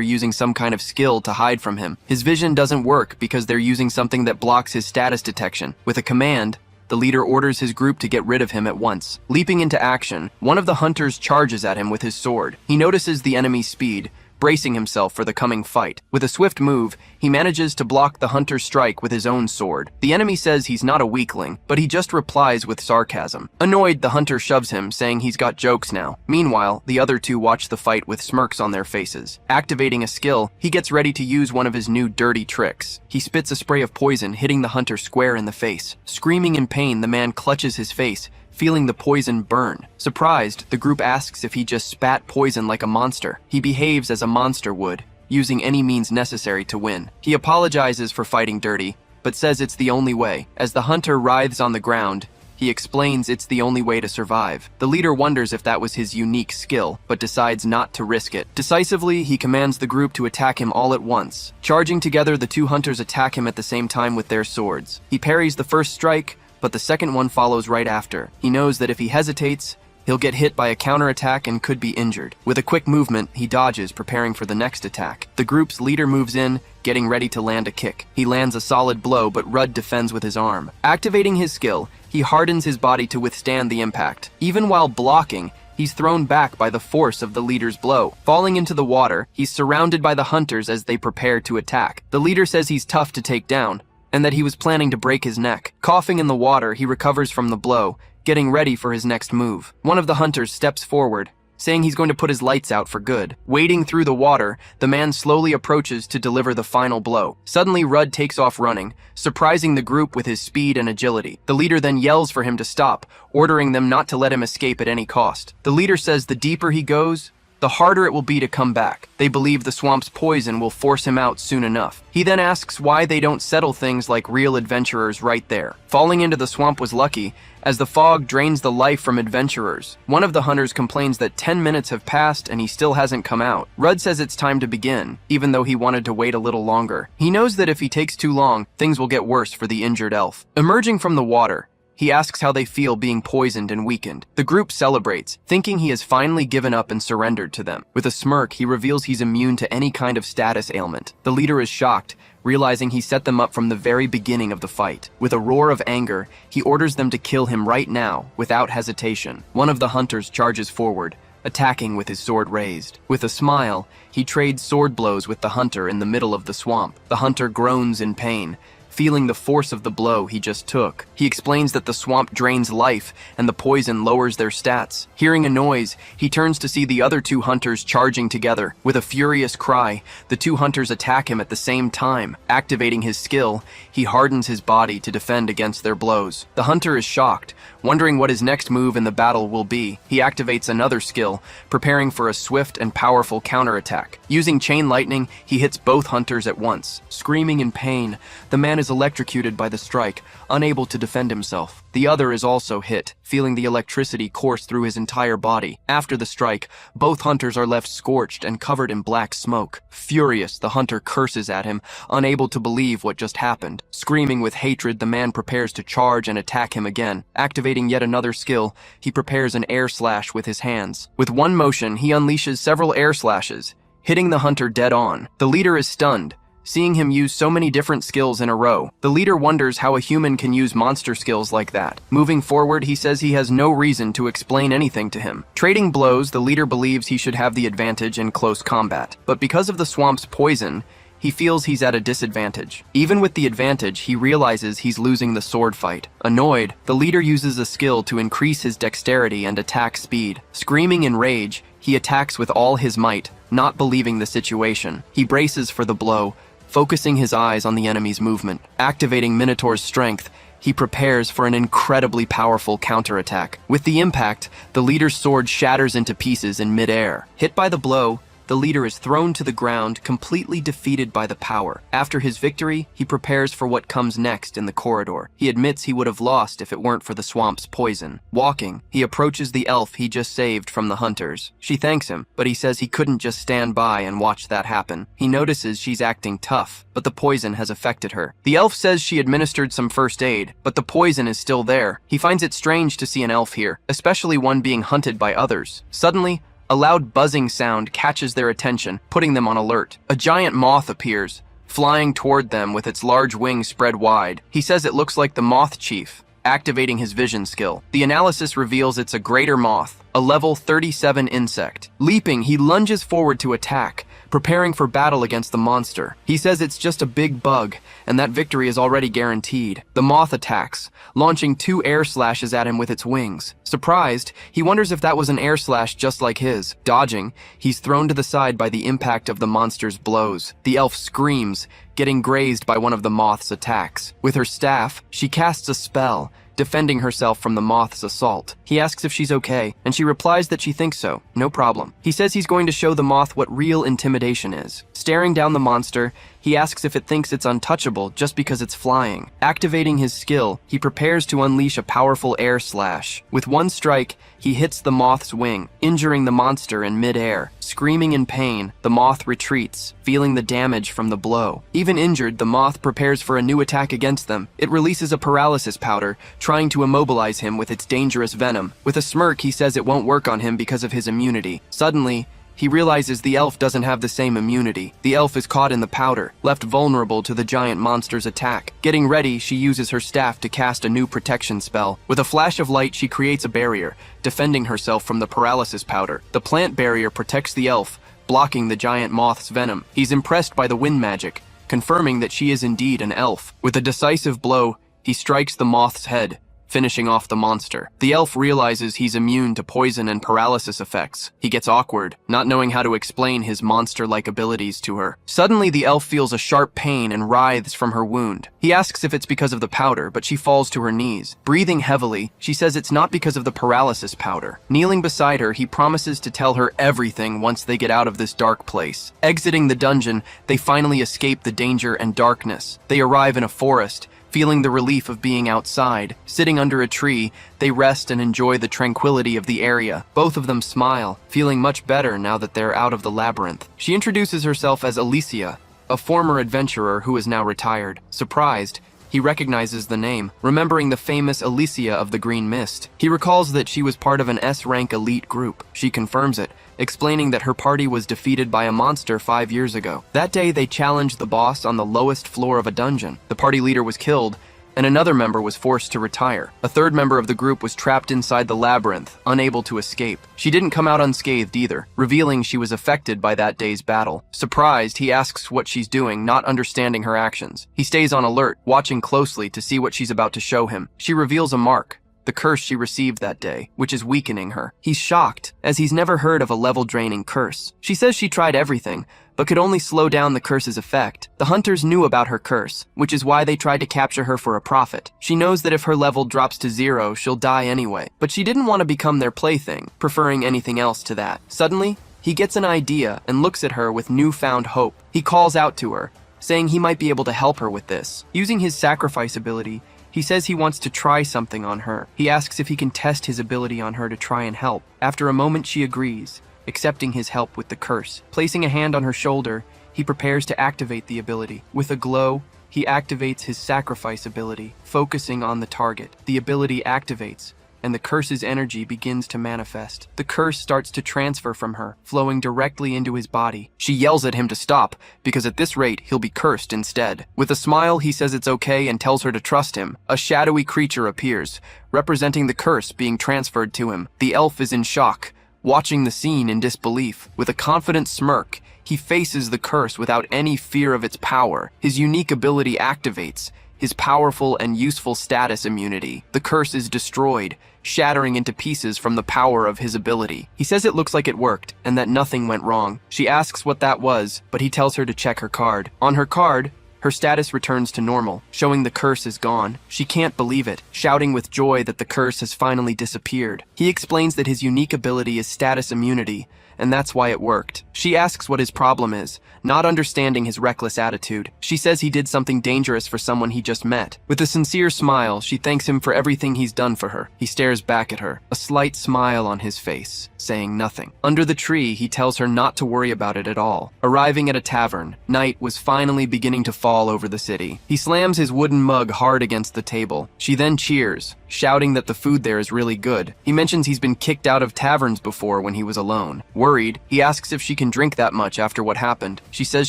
using some kind of skill to hide from him. His vision doesn't work because they're using something that blocks his status detection. With a command, the leader orders his group to get rid of him at once. Leaping into action, one of the hunters charges at him with his sword. He notices the enemy's speed, bracing himself for the coming fight. With a swift move, he manages to block the hunter's strike with his own sword. The enemy says he's not a weakling, but he just replies with sarcasm. Annoyed, the hunter shoves him, saying he's got jokes now. Meanwhile, the other two watch the fight with smirks on their faces. Activating a skill, he gets ready to use one of his new dirty tricks. He spits a spray of poison, hitting the hunter square in the face. Screaming in pain, the man clutches his face, feeling the poison burn. Surprised, the group asks if he just spat poison like a monster. He behaves as a monster would, using any means necessary to win. He apologizes for fighting dirty, but says it's the only way. As the hunter writhes on the ground, he explains it's the only way to survive. The leader wonders if that was his unique skill, but decides not to risk it. Decisively, he commands the group to attack him all at once. Charging together, the two hunters attack him at the same time with their swords. He parries the first strike, but the second one follows right after. He knows that if he hesitates, he'll get hit by a counterattack and could be injured. With a quick movement, he dodges, preparing for the next attack. The group's leader moves in, getting ready to land a kick. He lands a solid blow, but Rudd defends with his arm. Activating his skill, he hardens his body to withstand the impact. Even while blocking, he's thrown back by the force of the leader's blow. Falling into the water, he's surrounded by the hunters as they prepare to attack. The leader says he's tough to take down, and that he was planning to break his neck. Coughing in the water, he recovers from the blow, getting ready for his next move. One of the hunters steps forward, saying he's going to put his lights out for good. Wading through the water, the man slowly approaches to deliver the final blow. Suddenly, Rudd takes off running, surprising the group with his speed and agility. The leader then yells for him to stop, ordering them not to let him escape at any cost. The leader says the deeper he goes, the harder it will be to come back. They believe the swamp's poison will force him out soon enough. He then asks why they don't settle things like real adventurers right there. Falling into the swamp was lucky, as the fog drains the life from adventurers. One of the hunters complains that 10 minutes have passed and he still hasn't come out. Rudd says it's time to begin, even though he wanted to wait a little longer. He knows that if he takes too long, things will get worse for the injured elf. Emerging from the water, he asks how they feel being poisoned and weakened. The group celebrates, thinking he has finally given up and surrendered to them. With a smirk, he reveals he's immune to any kind of status ailment. The leader is shocked, realizing he set them up from the very beginning of the fight. With a roar of anger, he orders them to kill him right now, without hesitation. One of the hunters charges forward, attacking with his sword raised. With a smile, he trades sword blows with the hunter in the middle of the swamp. The hunter groans in pain, feeling the force of the blow he just took. He explains that the swamp drains life and the poison lowers their stats. Hearing a noise, he turns to see the other two hunters charging together. With a furious cry, the two hunters attack him at the same time. Activating his skill, he hardens his body to defend against their blows. The hunter is shocked, wondering what his next move in the battle will be. He activates another skill, preparing for a swift and powerful counterattack. Using chain lightning, he hits both hunters at once. Screaming in pain, the man is electrocuted by the strike, unable to defend himself. The other is also hit, feeling the electricity course through his entire body. After the strike, both hunters are left scorched and covered in black smoke. Furious, the hunter curses at him, unable to believe what just happened. Screaming with hatred, the man prepares to charge and attack him again. Activating yet another skill, he prepares an air slash with his hands. With one motion, he unleashes several air slashes, hitting the hunter dead on. The leader is stunned, seeing him use so many different skills in a row. The leader wonders how a human can use monster skills like that. Moving forward, he says he has no reason to explain anything to him. Trading blows, the leader believes he should have the advantage in close combat. But because of the swamp's poison, he feels he's at a disadvantage. Even with the advantage, he realizes he's losing the sword fight. Annoyed, the leader uses a skill to increase his dexterity and attack speed. Screaming in rage, he attacks with all his might, not believing the situation. He braces for the blow, focusing his eyes on the enemy's movement. Activating Minotaur's strength, he prepares for an incredibly powerful counterattack. With the impact, the leader's sword shatters into pieces in midair. Hit by the blow, the leader is thrown to the ground, completely defeated by the power. After his victory, he prepares for what comes next in the corridor. He admits he would have lost if it weren't for the swamp's poison. Walking, he approaches the elf he just saved from the hunters. She thanks him, but he says he couldn't just stand by and watch that happen. He notices she's acting tough, but the poison has affected her. The elf says she administered some first aid, but the poison is still there. He finds it strange to see an elf here, especially one being hunted by others. Suddenly, a loud buzzing sound catches their attention, putting them on alert. A giant moth appears, flying toward them with its large wings spread wide. He says it looks like the Moth Chief, activating his vision skill. The analysis reveals it's a greater moth, a level 37 insect. Leaping, he lunges forward to attack, preparing for battle against the monster. He says it's just a big bug, and that victory is already guaranteed. The moth attacks, launching 2 air slashes at him with its wings. Surprised, he wonders if that was an air slash just like his. Dodging, he's thrown to the side by the impact of the monster's blows. The elf screams, getting grazed by one of the moth's attacks. With her staff, she casts a spell, defending herself from the moth's assault. He asks if she's okay, and she replies that she thinks so. No problem. He says he's going to show the moth what real intimidation is. Staring down the monster, he asks if it thinks it's untouchable just because it's flying. Activating his skill, he prepares to unleash a powerful air slash. With one strike, he hits the moth's wing, injuring the monster in mid-air. Screaming in pain, the moth retreats, feeling the damage from the blow. Even injured, the moth prepares for a new attack against them. It releases a paralysis powder, trying to immobilize him with its dangerous venom. With a smirk, he says it won't work on him because of his immunity. Suddenly, he realizes the elf doesn't have the same immunity. The elf is caught in the powder, left vulnerable to the giant monster's attack. Getting ready, she uses her staff to cast a new protection spell. With a flash of light, she creates a barrier, defending herself from the paralysis powder. The plant barrier protects the elf, blocking the giant moth's venom. He's impressed by the wind magic, confirming that she is indeed an elf. With a decisive blow, he strikes the moth's head, finishing off the monster. The elf realizes he's immune to poison and paralysis effects. He gets awkward, not knowing how to explain his monster-like abilities to her. Suddenly, the elf feels a sharp pain and writhes from her wound. He asks if it's because of the powder, but she falls to her knees. Breathing heavily, she says it's not because of the paralysis powder. Kneeling beside her, he promises to tell her everything once they get out of this dark place. Exiting the dungeon, they finally escape the danger and darkness. They arrive in a forest, feeling the relief of being outside. Sitting under a tree, they rest and enjoy the tranquility of the area. Both of them smile, feeling much better now that they're out of the labyrinth. She introduces herself as Alicia, a former adventurer who is now retired. Surprised, he recognizes the name, remembering the famous Alicia of the Green Mist. He recalls that she was part of an S-rank elite group. She confirms it, explaining that her party was defeated by a monster 5 years ago. That day, they challenged the boss on the lowest floor of a dungeon. The party leader was killed, and another member was forced to retire. A third member of the group was trapped inside the labyrinth, unable to escape. She didn't come out unscathed either, revealing she was affected by that day's battle. Surprised, he asks what she's doing, not understanding her actions. He stays on alert, watching closely to see what she's about to show him. She reveals a mark, the curse she received that day, which is weakening her. He's shocked, as he's never heard of a level-draining curse. She says she tried everything, but could only slow down the curse's effect. The hunters knew about her curse, which is why they tried to capture her for a profit. She knows that if her level drops to 0, she'll die anyway, but she didn't want to become their plaything, preferring anything else to that. Suddenly, he gets an idea and looks at her with newfound hope. He calls out to her, saying he might be able to help her with this. Using his sacrifice ability, he says he wants to try something on her. He asks if he can test his ability on her to try and help. After a moment, she agrees, accepting his help with the curse. Placing a hand on her shoulder, he prepares to activate the ability. With a glow, he activates his sacrifice ability, focusing on the target. The ability activates, and the curse's energy begins to manifest. The curse starts to transfer from her, flowing directly into his body. She yells at him to stop, because at this rate, he'll be cursed instead. With a smile, he says it's okay and tells her to trust him. A shadowy creature appears, representing the curse being transferred to him. The elf is in shock, watching the scene in disbelief. With a confident smirk, He faces the curse without any fear of its power. His unique ability activates, his powerful and useful status immunity. The curse is destroyed, shattering into pieces from the power of his ability. He says it looks like it worked, and that nothing went wrong. She asks what that was, but he tells her to check her card. On her card, her status returns to normal, showing the curse is gone. She can't believe it, shouting with joy that the curse has finally disappeared. He explains that his unique ability is status immunity, and that's why it worked. She asks what his problem is, not understanding his reckless attitude. She says he did something dangerous for someone he just met. With a sincere smile, she thanks him for everything he's done for her. He stares back at her, a slight smile on his face, saying nothing. Under the tree, he tells her not to worry about it at all. Arriving at a tavern, night was finally beginning to fall over the city. He slams his wooden mug hard against the table. She then cheers, shouting that the food there is really good. He mentions he's been kicked out of taverns before when he was alone. Worried, he asks if she can drink that much after what happened. She says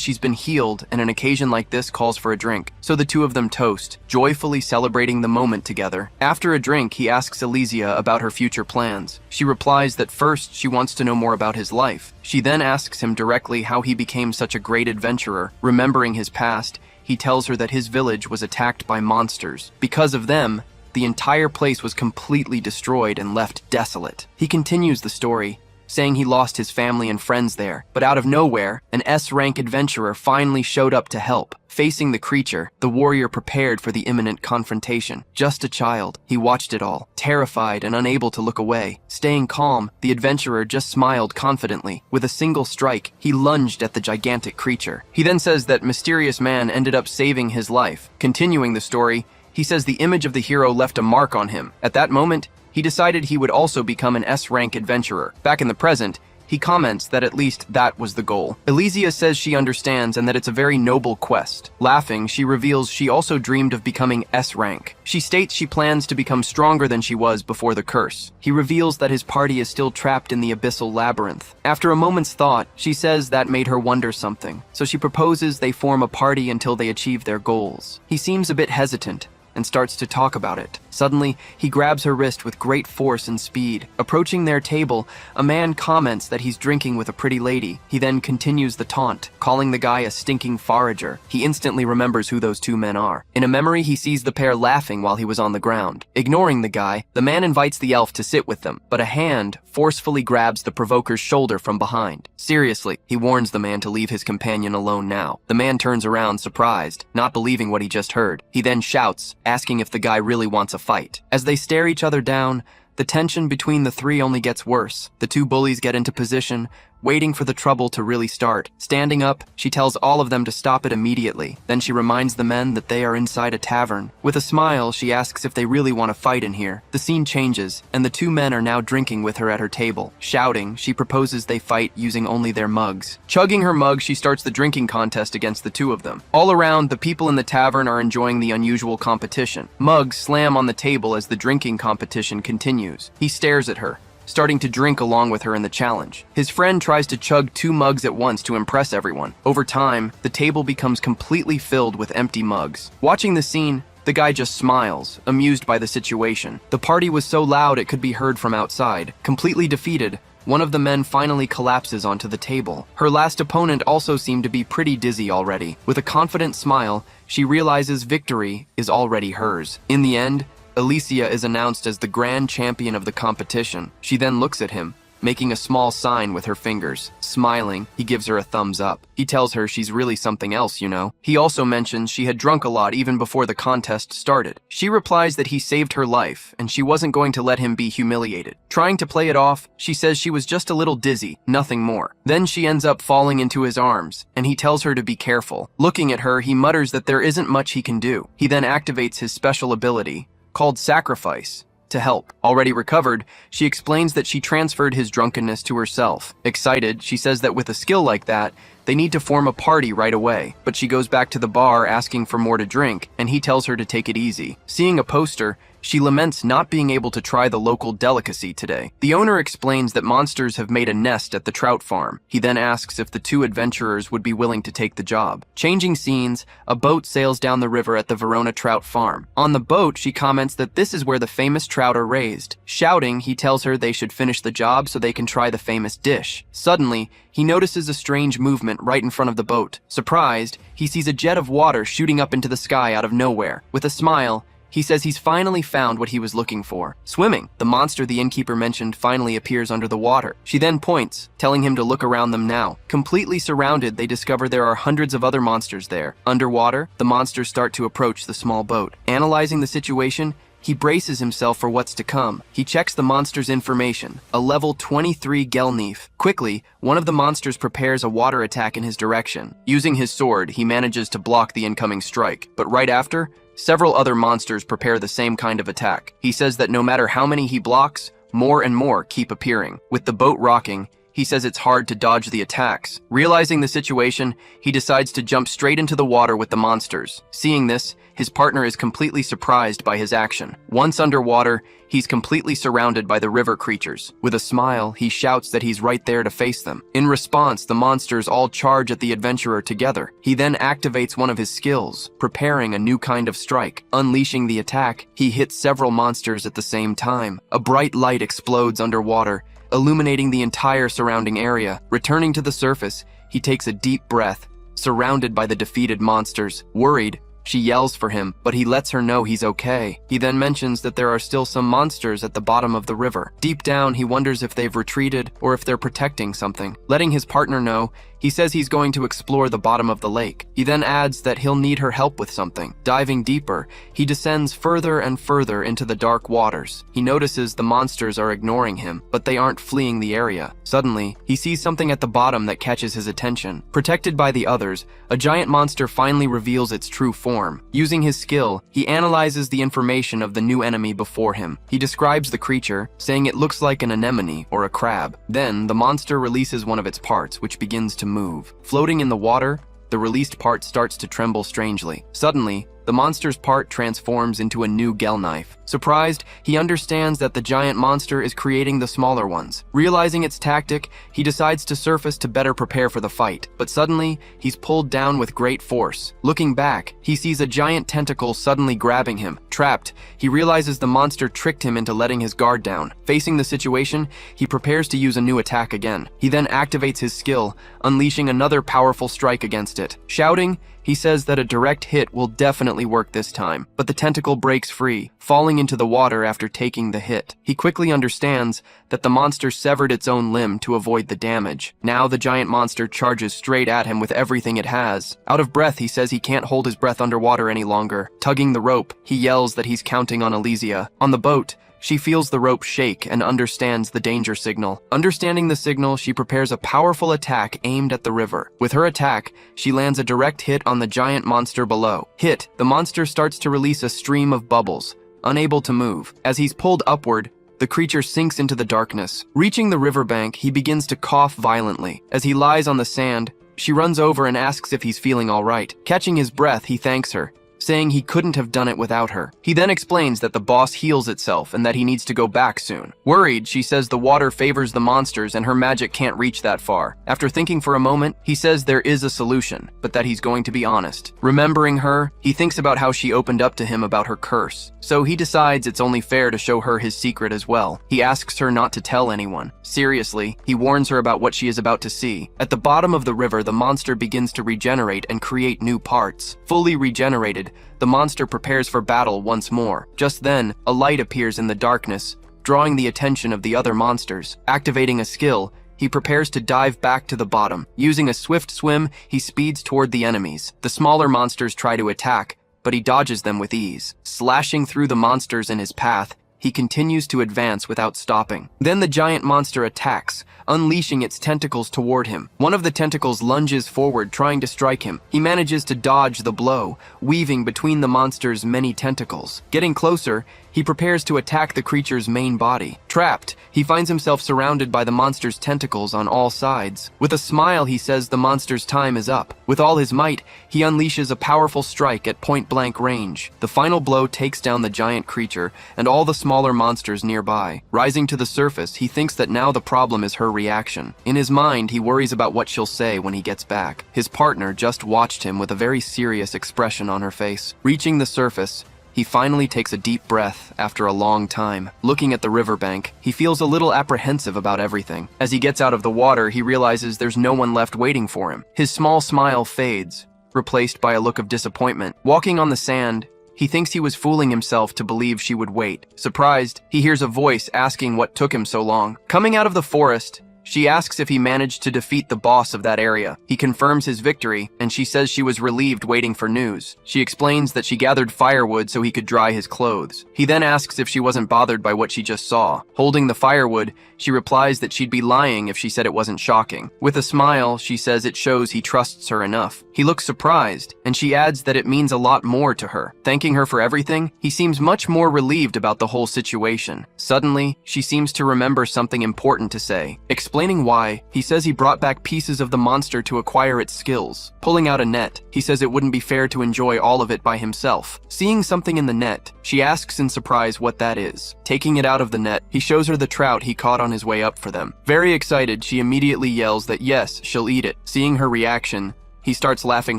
she's been healed, and an occasion like this calls for a drink. So the two of them toast, joyfully celebrating the moment together. After a drink, he asks Elysia about her future plans. She replies that first she wants to know more about his life. She then asks him directly how he became such a great adventurer. Remembering his past, he tells her that his village was attacked by monsters. Because of them, the entire place was completely destroyed and left desolate. He continues the story, saying he lost his family and friends there, but out of nowhere, an S-rank adventurer finally showed up to help. Facing the creature, the warrior prepared for the imminent confrontation. Just a child, he watched it all, terrified and unable to look away. Staying calm, the adventurer just smiled confidently. With a single strike, he lunged at the gigantic creature. He then says that mysterious man ended up saving his life. Continuing the story, he says the image of the hero left a mark on him. At that moment, he decided he would also become an S-rank adventurer. Back in the present, he comments that at least that was the goal. Elysia says she understands and that it's a very noble quest. Laughing, she reveals she also dreamed of becoming S-rank. She states she plans to become stronger than she was before the curse. He reveals that his party is still trapped in the abyssal labyrinth. After a moment's thought, she says that made her wonder something, so she proposes they form a party until they achieve their goals. He seems a bit hesitant and starts to talk about it. Suddenly, he grabs her wrist with great force and speed. Approaching their table, a man comments that he's drinking with a pretty lady. He then continues the taunt, calling the guy a stinking forager. He instantly remembers who those two men are. In a memory, he sees the pair laughing while he was on the ground. Ignoring the guy, the man invites the elf to sit with them, but a hand forcefully grabs the provoker's shoulder from behind. Seriously, he warns the man to leave his companion alone now. The man turns around, surprised, not believing what he just heard. He then shouts, asking if the guy really wants a fight. As they stare each other down, the tension between the three only gets worse. The two bullies get into position, waiting for the trouble to really start. Standing up, she tells all of them to stop it immediately. Then she reminds the men that they are inside a tavern. With a smile, she asks if they really want to fight in here. The scene changes, and the two men are now drinking with her at her table. Shouting, she proposes they fight using only their mugs. Chugging her mug, she starts the drinking contest against the two of them. All around, the people in the tavern are enjoying the unusual competition. Mugs slam on the table as the drinking competition continues. He stares at her, starting to drink along with her in the challenge. His friend tries to chug 2 mugs at once to impress everyone. Over time, the table becomes completely filled with empty mugs. Watching the scene, the guy just smiles, amused by the situation. The party was so loud it could be heard from outside. Completely defeated, one of the men finally collapses onto the table. Her last opponent also seemed to be pretty dizzy already. With a confident smile, she realizes victory is already hers. In the end, Elysia is announced as the grand champion of the competition. She then looks at him, making a small sign with her fingers. Smiling, he gives her a thumbs up. He tells her she's really something else, you know. He also mentions she had drunk a lot even before the contest started. She replies that he saved her life, and she wasn't going to let him be humiliated. Trying to play it off, she says she was just a little dizzy, nothing more. Then she ends up falling into his arms, and he tells her to be careful. Looking at her, he mutters that there isn't much he can do. He then activates his special ability, called Sacrifice, to help. Already recovered, she explains that she transferred his drunkenness to herself. Excited, she says that with a skill like that, they need to form a party right away. But she goes back to the bar asking for more to drink, and he tells her to take it easy. Seeing a poster, She laments not being able to try the local delicacy today. The owner explains that monsters have made a nest at the trout farm. He then asks if the two adventurers would be willing to take the job. Changing scenes, a boat sails down the river at the Verona trout farm. On the boat, she comments that this is where the famous trout are raised. Shouting, he tells her they should finish the job so they can try the famous dish. Suddenly, he notices a strange movement right in front of the boat. Surprised, he sees a jet of water shooting up into the sky out of nowhere. With a smile, he says he's finally found what he was looking for. Swimming, the monster the innkeeper mentioned finally appears under the water. She then points, telling him to look around them now. Completely surrounded, they discover there are hundreds of other monsters there. Underwater, the monsters start to approach the small boat. Analyzing the situation, he braces himself for what's to come. He checks the monster's information, a level 23 Gelneef. Quickly, one of the monsters prepares a water attack in his direction. Using his sword, he manages to block the incoming strike, but right after, several other monsters prepare the same kind of attack. He says that no matter how many he blocks, more and more keep appearing. With the boat rocking, he says it's hard to dodge the attacks. Realizing the situation, he decides to jump straight into the water with the monsters. Seeing this, his partner is completely surprised by his action. Once underwater, he's completely surrounded by the river creatures. With a smile, he shouts that he's right there to face them. In response, the monsters all charge at the adventurer together. He then activates one of his skills, preparing a new kind of strike. Unleashing the attack, he hits several monsters at the same time. A bright light explodes underwater, illuminating the entire surrounding area. Returning to the surface, he takes a deep breath, surrounded by the defeated monsters. Worried, she yells for him, but he lets her know he's okay. He then mentions that there are still some monsters at the bottom of the river. Deep down, he wonders if they've retreated or if they're protecting something. Letting his partner know, he says he's going to explore the bottom of the lake. He then adds that he'll need her help with something. Diving deeper, he descends further and further into the dark waters. He notices the monsters are ignoring him, but they aren't fleeing the area. Suddenly, he sees something at the bottom that catches his attention. Protected by the others, a giant monster finally reveals its true form. Using his skill, he analyzes the information of the new enemy before him. He describes the creature, saying it looks like an anemone or a crab. Then, the monster releases one of its parts, which begins to move. Floating in the water, the released part starts to tremble strangely. Suddenly, the monster's part transforms into a new Gelneef. Surprised, he understands that the giant monster is creating the smaller ones. Realizing its tactic, he decides to surface to better prepare for the fight. But suddenly, he's pulled down with great force. Looking back, he sees a giant tentacle suddenly grabbing him. Trapped, he realizes the monster tricked him into letting his guard down. Facing the situation, he prepares to use a new attack again. He then activates his skill, unleashing another powerful strike against it. Shouting, he says that a direct hit will definitely work this time, but the tentacle breaks free, falling into the water after taking the hit. He quickly understands that the monster severed its own limb to avoid the damage. Now the giant monster charges straight at him with everything it has. Out of breath, he says he can't hold his breath underwater any longer. Tugging the rope, he yells that he's counting on Elysia. On the boat, she feels the rope shake and understands the danger signal. Understanding the signal, she prepares a powerful attack aimed at the river. With her attack, she lands a direct hit on the giant monster below. Hit, the monster starts to release a stream of bubbles, unable to move. As he's pulled upward, the creature sinks into the darkness. Reaching the riverbank, he begins to cough violently. As he lies on the sand, she runs over and asks if he's feeling all right. Catching his breath, he thanks her, saying he couldn't have done it without her. He then explains that the boss heals itself and that he needs to go back soon. Worried, she says the water favors the monsters and her magic can't reach that far. After thinking for a moment, he says there is a solution, but that he's going to be honest. Remembering her, he thinks about how she opened up to him about her curse. So he decides it's only fair to show her his secret as well. He asks her not to tell anyone. Seriously, he warns her about what she is about to see. At the bottom of the river, the monster begins to regenerate and create new parts. Fully regenerated, the monster prepares for battle once more. Just then, a light appears in the darkness, drawing the attention of the other monsters. Activating a skill, he prepares to dive back to the bottom. Using a swift swim, he speeds toward the enemies. The smaller monsters try to attack, but he dodges them with ease. Slashing through the monsters in his path, he continues to advance without stopping. Then the giant monster attacks, unleashing its tentacles toward him. One of the tentacles lunges forward, trying to strike him. He manages to dodge the blow, weaving between the monster's many tentacles. Getting closer, he He prepares to attack the creature's main body. Trapped, he finds himself surrounded by the monster's tentacles on all sides. With a smile, he says the monster's time is up. With all his might, he unleashes a powerful strike at point-blank range. The final blow takes down the giant creature and all the smaller monsters nearby. Rising to the surface, he thinks that now the problem is her reaction. In his mind, he worries about what she'll say when he gets back. His partner just watched him with a very serious expression on her face. Reaching the surface, he finally takes a deep breath after a long time. Looking at the riverbank, he feels a little apprehensive about everything. As he gets out of the water, he realizes there's no one left waiting for him. His small smile fades, replaced by a look of disappointment. Walking on the sand, he thinks he was fooling himself to believe she would wait. Surprised, he hears a voice asking what took him so long. Coming out of the forest, she asks if he managed to defeat the boss of that area. He confirms his victory, and she says she was relieved waiting for news. She explains that she gathered firewood so he could dry his clothes. He then asks if she wasn't bothered by what she just saw. Holding the firewood, she replies that she'd be lying if she said it wasn't shocking. With a smile, she says it shows he trusts her enough. He looks surprised, and she adds that it means a lot more to her. Thanking her for everything, he seems much more relieved about the whole situation. Suddenly, she seems to remember something important to say. Explaining why, he says he brought back pieces of the monster to acquire its skills. Pulling out a net, he says it wouldn't be fair to enjoy all of it by himself. Seeing something in the net, she asks in surprise what that is. Taking it out of the net, he shows her the trout he caught on his way up for them. Very excited, she immediately yells that yes, she'll eat it. Seeing her reaction, he starts laughing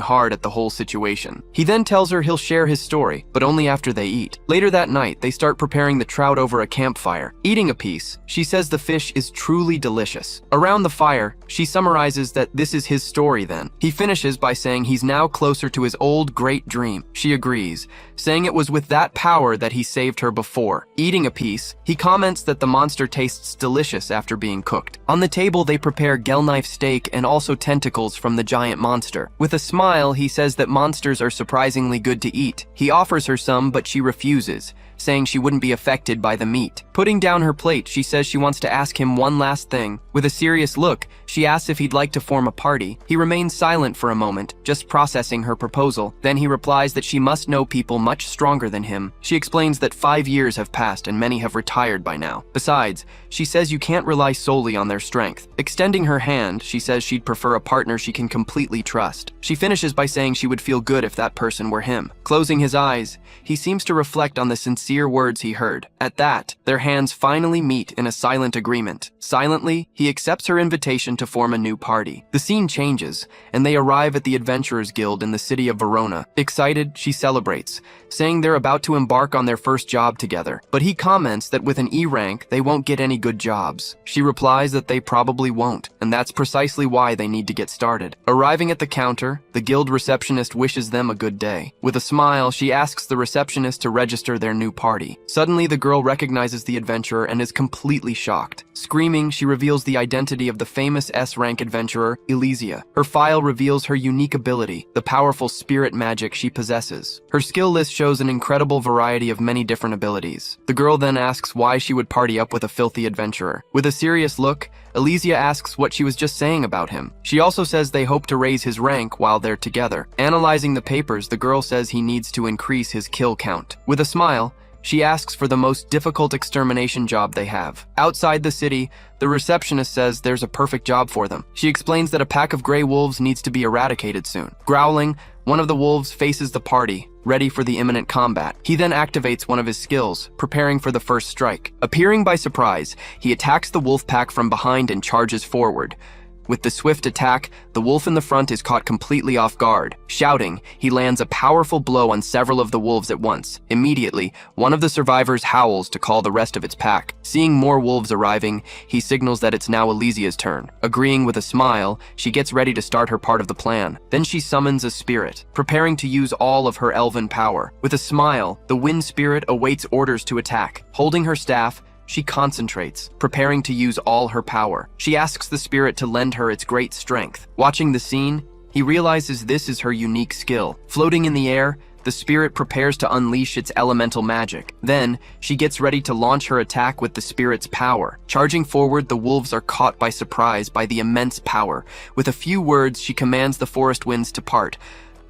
hard at the whole situation. He then tells her he'll share his story, but only after they eat. Later that night, they start preparing the trout over a campfire. Eating a piece, she says the fish is truly delicious. Around the fire, she summarizes that this is his story then. He finishes by saying he's now closer to his old great dream. She agrees, saying it was with that power that he saved her before. Eating a piece, he comments that the monster tastes delicious after being cooked. On the table, they prepare Gelknife steak and also tentacles from the giant monster. With a smile, he says that monsters are surprisingly good to eat. He offers her some, but she refuses, saying she wouldn't be affected by the meat. Putting down her plate, she says she wants to ask him one last thing. With a serious look, she asks if he'd like to form a party. He remains silent for a moment, just processing her proposal. Then he replies that she must know people much stronger than him. She explains that 5 years have passed and many have retired by now. Besides, she says you can't rely solely on their strength. Extending her hand, she says she'd prefer a partner she can completely trust. She finishes by saying she would feel good if that person were him. Closing his eyes, he seems to reflect on the sincere words he heard. At that, their hands finally meet in a silent agreement. Silently, he accepts her invitation to form a new party. The scene changes, and they arrive at the Adventurers Guild in the city of Verona. Excited, she celebrates, saying they're about to embark on their first job together. But he comments that with an E rank, they won't get any good jobs. She replies that they probably won't, and that's precisely why they need to get started. Arriving at the counter, the guild receptionist wishes them a good day. With a smile, she asks the receptionist to register their new party. Suddenly, the girl recognizes the adventurer and is completely shocked. Screaming, she reveals the identity of the famous S-rank adventurer, Elysia. Her file reveals her unique ability, the powerful spirit magic she possesses. Her skill list shows an incredible variety of many different abilities. The girl then asks why she would party up with a filthy adventurer. With a serious look, Elysia asks what she was just saying about him. She also says they hope to raise his rank while they're together. Analyzing the papers, the girl says he needs to increase his kill count. With a smile, she asks for the most difficult extermination job they have. Outside the city, the receptionist says there's a perfect job for them. She explains that a pack of gray wolves needs to be eradicated soon. Growling, one of the wolves faces the party, ready for the imminent combat. He then activates one of his skills, preparing for the first strike. Appearing by surprise, he attacks the wolf pack from behind and charges forward. With the swift attack, the wolf in the front is caught completely off guard. Shouting, he lands a powerful blow on several of the wolves at once. Immediately, one of the survivors howls to call the rest of its pack. Seeing more wolves arriving, he signals that it's now Elysia's turn. Agreeing with a smile, she gets ready to start her part of the plan. Then she summons a spirit, preparing to use all of her elven power. With a smile, the wind spirit awaits orders to attack. Holding her staff, she concentrates, preparing to use all her power. She asks the spirit to lend her its great strength. Watching the scene, he realizes this is her unique skill. Floating in the air, the spirit prepares to unleash its elemental magic. Then, she gets ready to launch her attack with the spirit's power. Charging forward, the wolves are caught by surprise by the immense power. With a few words, she commands the forest winds to part.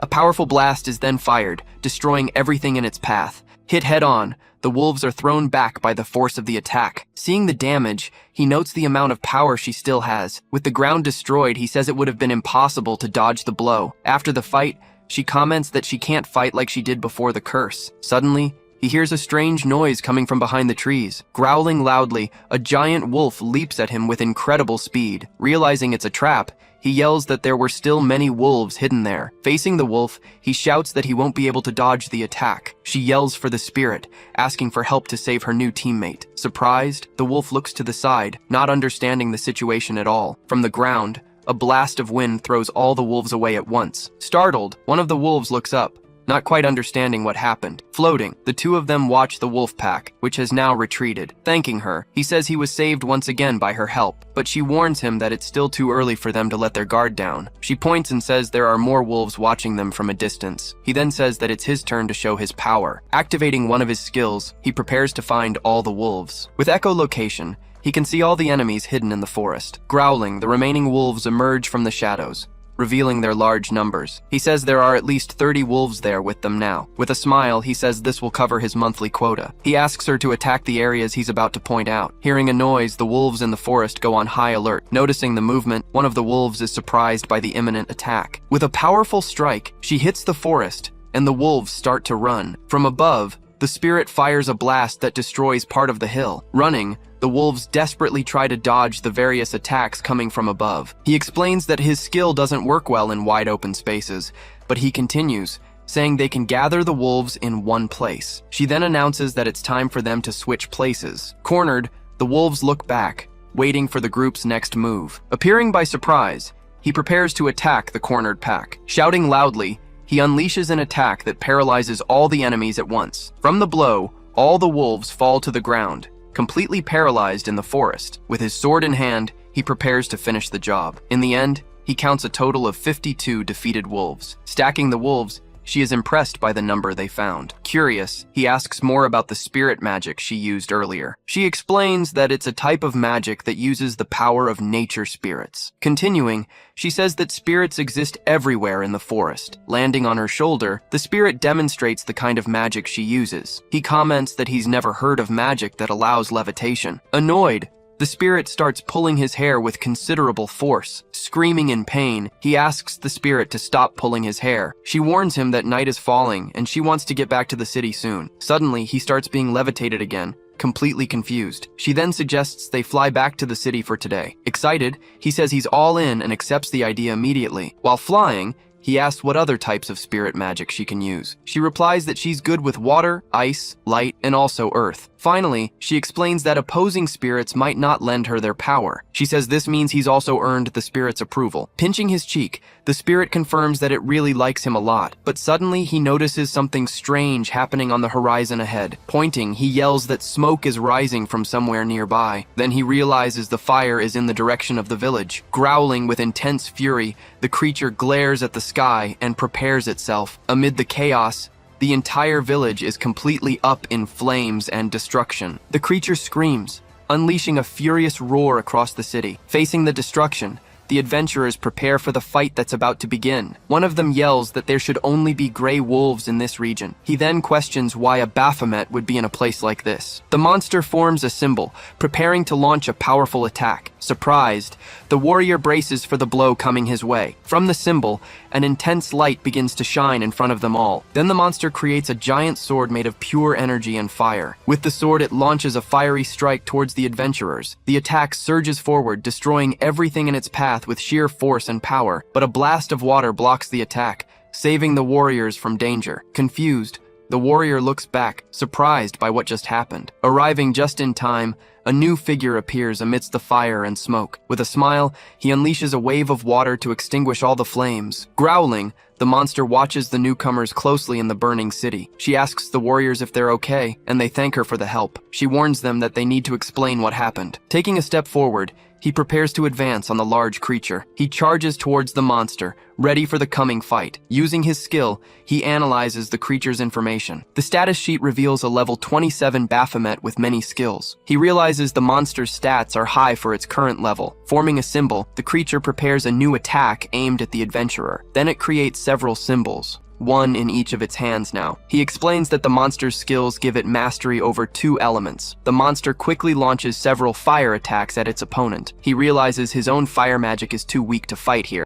A powerful blast is then fired, destroying everything in its path. Hit head-on, the wolves are thrown back by the force of the attack. Seeing the damage, he notes the amount of power she still has. With the ground destroyed, he says it would have been impossible to dodge the blow. After the fight, she comments that she can't fight like she did before the curse. Suddenly, he hears a strange noise coming from behind the trees. Growling loudly, a giant wolf leaps at him with incredible speed. Realizing it's a trap, he yells that there were still many wolves hidden there. Facing the wolf, he shouts that he won't be able to dodge the attack. She yells for the spirit, asking for help to save her new teammate. Surprised, the wolf looks to the side, not understanding the situation at all. From the ground, a blast of wind throws all the wolves away at once. Startled, one of the wolves looks up, not quite understanding what happened. Floating, the two of them watch the wolf pack, which has now retreated. Thanking her, he says he was saved once again by her help, but she warns him that it's still too early for them to let their guard down. She points and says there are more wolves watching them from a distance. He then says that it's his turn to show his power. Activating one of his skills, he prepares to find all the wolves. With echolocation, he can see all the enemies hidden in the forest. Growling, the remaining wolves emerge from the shadows, revealing their large numbers. He says there are at least 30 wolves there with them now. With a smile, he says this will cover his monthly quota. He asks her to attack the areas he's about to point out. Hearing a noise, the wolves in the forest go on high alert. Noticing the movement, one of the wolves is surprised by the imminent attack. With a powerful strike, she hits the forest, and the wolves start to run. From above, the spirit fires a blast that destroys part of the hill. Running, the wolves desperately try to dodge the various attacks coming from above. He explains that his skill doesn't work well in wide open spaces, but he continues, saying they can gather the wolves in one place. She then announces that it's time for them to switch places. Cornered, the wolves look back, waiting for the group's next move. Appearing by surprise, he prepares to attack the cornered pack. Shouting loudly, he unleashes an attack that paralyzes all the enemies at once. From the blow, all the wolves fall to the ground, completely paralyzed in the forest. With his sword in hand, he prepares to finish the job. In the end, he counts a total of 52 defeated wolves. Stacking the wolves, she is impressed by the number they found. Curious, he asks more about the spirit magic she used earlier. She explains that it's a type of magic that uses the power of nature spirits. Continuing, she says that spirits exist everywhere in the forest. Landing on her shoulder, the spirit demonstrates the kind of magic she uses. He comments that he's never heard of magic that allows levitation. Annoyed, the spirit starts pulling his hair with considerable force. Screaming in pain, he asks the spirit to stop pulling his hair. She warns him that night is falling and she wants to get back to the city soon. Suddenly, he starts being levitated again, completely confused. She then suggests they fly back to the city for today. Excited, he says he's all in and accepts the idea immediately. While flying, he asks what other types of spirit magic she can use. She replies that she's good with water, ice, light, and also earth. Finally, she explains that opposing spirits might not lend her their power. She says this means he's also earned the spirit's approval. Pinching his cheek, the spirit confirms that it really likes him a lot, but suddenly he notices something strange happening on the horizon ahead. Pointing, he yells that smoke is rising from somewhere nearby. Then he realizes the fire is in the direction of the village. Growling with intense fury, the creature glares at the sky and prepares itself. Amid the chaos, the entire village is completely up in flames and destruction. The creature screams, unleashing a furious roar across the city. Facing the destruction, the adventurers prepare for the fight that's about to begin. One of them yells that there should only be gray wolves in this region. He then questions why a Baphomet would be in a place like this. The monster forms a symbol, preparing to launch a powerful attack. Surprised, the warrior braces for the blow coming his way. From the symbol, an intense light begins to shine in front of them all. Then the monster creates a giant sword made of pure energy and fire. With the sword, it launches a fiery strike towards the adventurers. The attack surges forward, destroying everything in its path with sheer force and power, but a blast of water blocks the attack, saving the warriors from danger. Confused, the warrior looks back, surprised by what just happened. Arriving just in time, a new figure appears amidst the fire and smoke. With a smile, he unleashes a wave of water to extinguish all the flames. Growling, the monster watches the newcomers closely in the burning city. She asks the warriors if they're okay, and they thank her for the help. She warns them that they need to explain what happened. Taking a step forward, he prepares to advance on the large creature. He charges towards the monster, ready for the coming fight. Using his skill, he analyzes the creature's information. The status sheet reveals a level 27 Baphomet with many skills. He realizes the monster's stats are high for its current level. Forming a symbol, the creature prepares a new attack aimed at the adventurer. Then it creates several symbols. one in each of its hands now. He explains that the monster's skills give it mastery over 2 elements. The monster quickly launches several fire attacks at its opponent. He realizes his own fire magic is too weak to fight here.